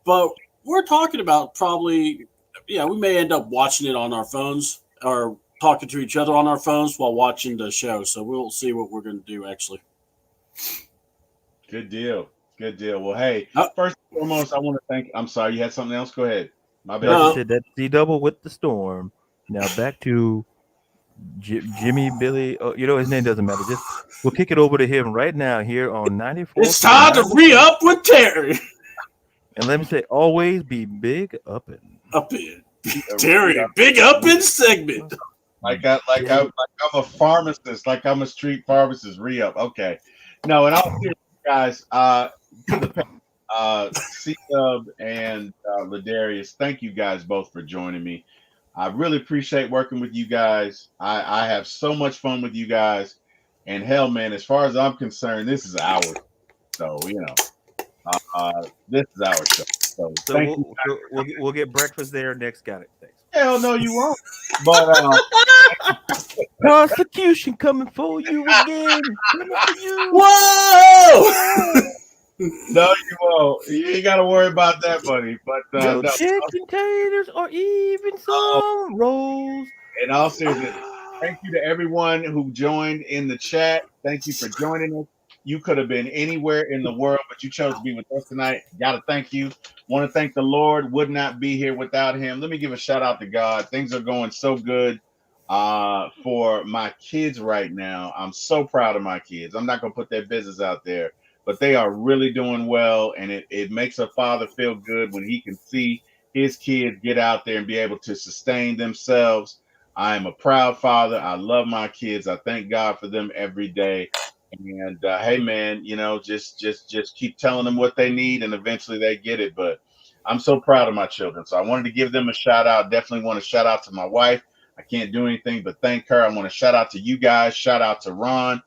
But we're talking about probably, we may end up watching it on our phones or talking to each other on our phones while watching the show. So we'll see what we're going to do, actually. Good deal. Good deal. Well, hey, first and foremost, I want to thank. I'm sorry, you had something else? Go ahead. My bad. Like I said, that's C-Double with the storm. Now back to Jimmy, Billy. Oh, his name doesn't matter. Just we'll kick it over to him right now here on 94. It's time to re-up with Terry. And let me say, always be big up in. Terry, big up in segment. I'm a pharmacist, like I'm a street pharmacist. Re-up. Okay. No, and all seriousness, guys, to the C-Dub and Ladarius, thank you guys both for joining me. I really appreciate working with you guys. I have so much fun with you guys. And hell, man, as far as I'm concerned, this is ours. So, this is our show. So thank you. We'll get breakfast there next. Got it. Thanks. Hell no, you won't. But Prosecution coming for you again. Coming for you. Whoa! no, you won't. You ain't got to worry about that, buddy. But No no. chicken taters or even some rolls. In all seriousness, thank you to everyone who joined in the chat. Thank you for joining us. You could have been anywhere in the world, but you chose to be with us tonight. Got to thank you. Want to thank the Lord. Would not be here without him. Let me give a shout out to God. Things are going so good for my kids right now. I'm so proud of my kids. I'm not going to put their business out there, but they are really doing well. And it makes a father feel good when he can see his kids get out there and be able to sustain themselves. I am a proud father. I love my kids. I thank God for them every day. And hey, man, just keep telling them what they need, and eventually they get it. But I'm so proud of my children, so I wanted to give them a shout out. Definitely want to shout out to my wife. I can't do anything but thank her. I want to shout out to you guys. Shout out to Ron.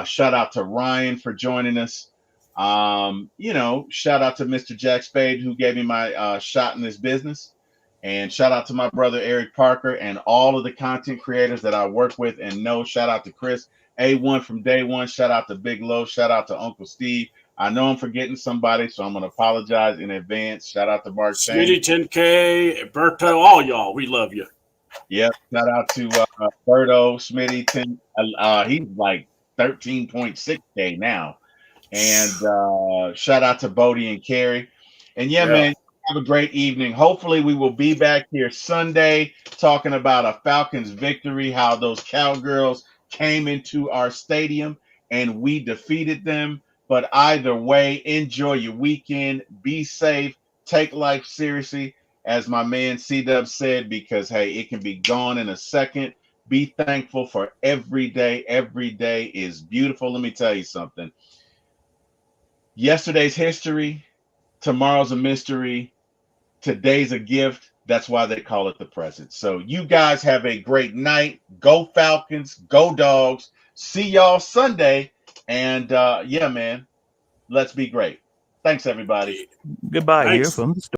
Shout out to Ryan for joining us. Shout out to Mr. Jack Spade who gave me my shot in this business. And shout out to my brother Eric Parker and all of the content creators that I work with and know. Shout out to Chris A1 from day one. Shout out to Big Low. Shout out to Uncle Steve. I know I'm forgetting somebody, so I'm going to apologize in advance. Shout out to Mark Smitty 10K, Berto, all y'all. We love you. Yep. Shout out to Berto, Smitty 10. He's like 13.6K now. And shout out to Bodie and Carrie. And yeah, man, have a great evening. Hopefully we will be back here Sunday talking about a Falcons victory, how those Cowgirls came into our stadium and we defeated them. But either way, enjoy your weekend. Be safe. Take life seriously, as my man C-Dub said, because, hey, it can be gone in a second. Be thankful for every day. Every day is beautiful. Let me tell you something. Yesterday's history. Tomorrow's a mystery. Today's a gift. That's why they call it the present. So you guys have a great night. Go Falcons. Go Dogs. See y'all Sunday. And yeah, man, let's be great. Thanks, everybody. Goodbye Thanks. here from the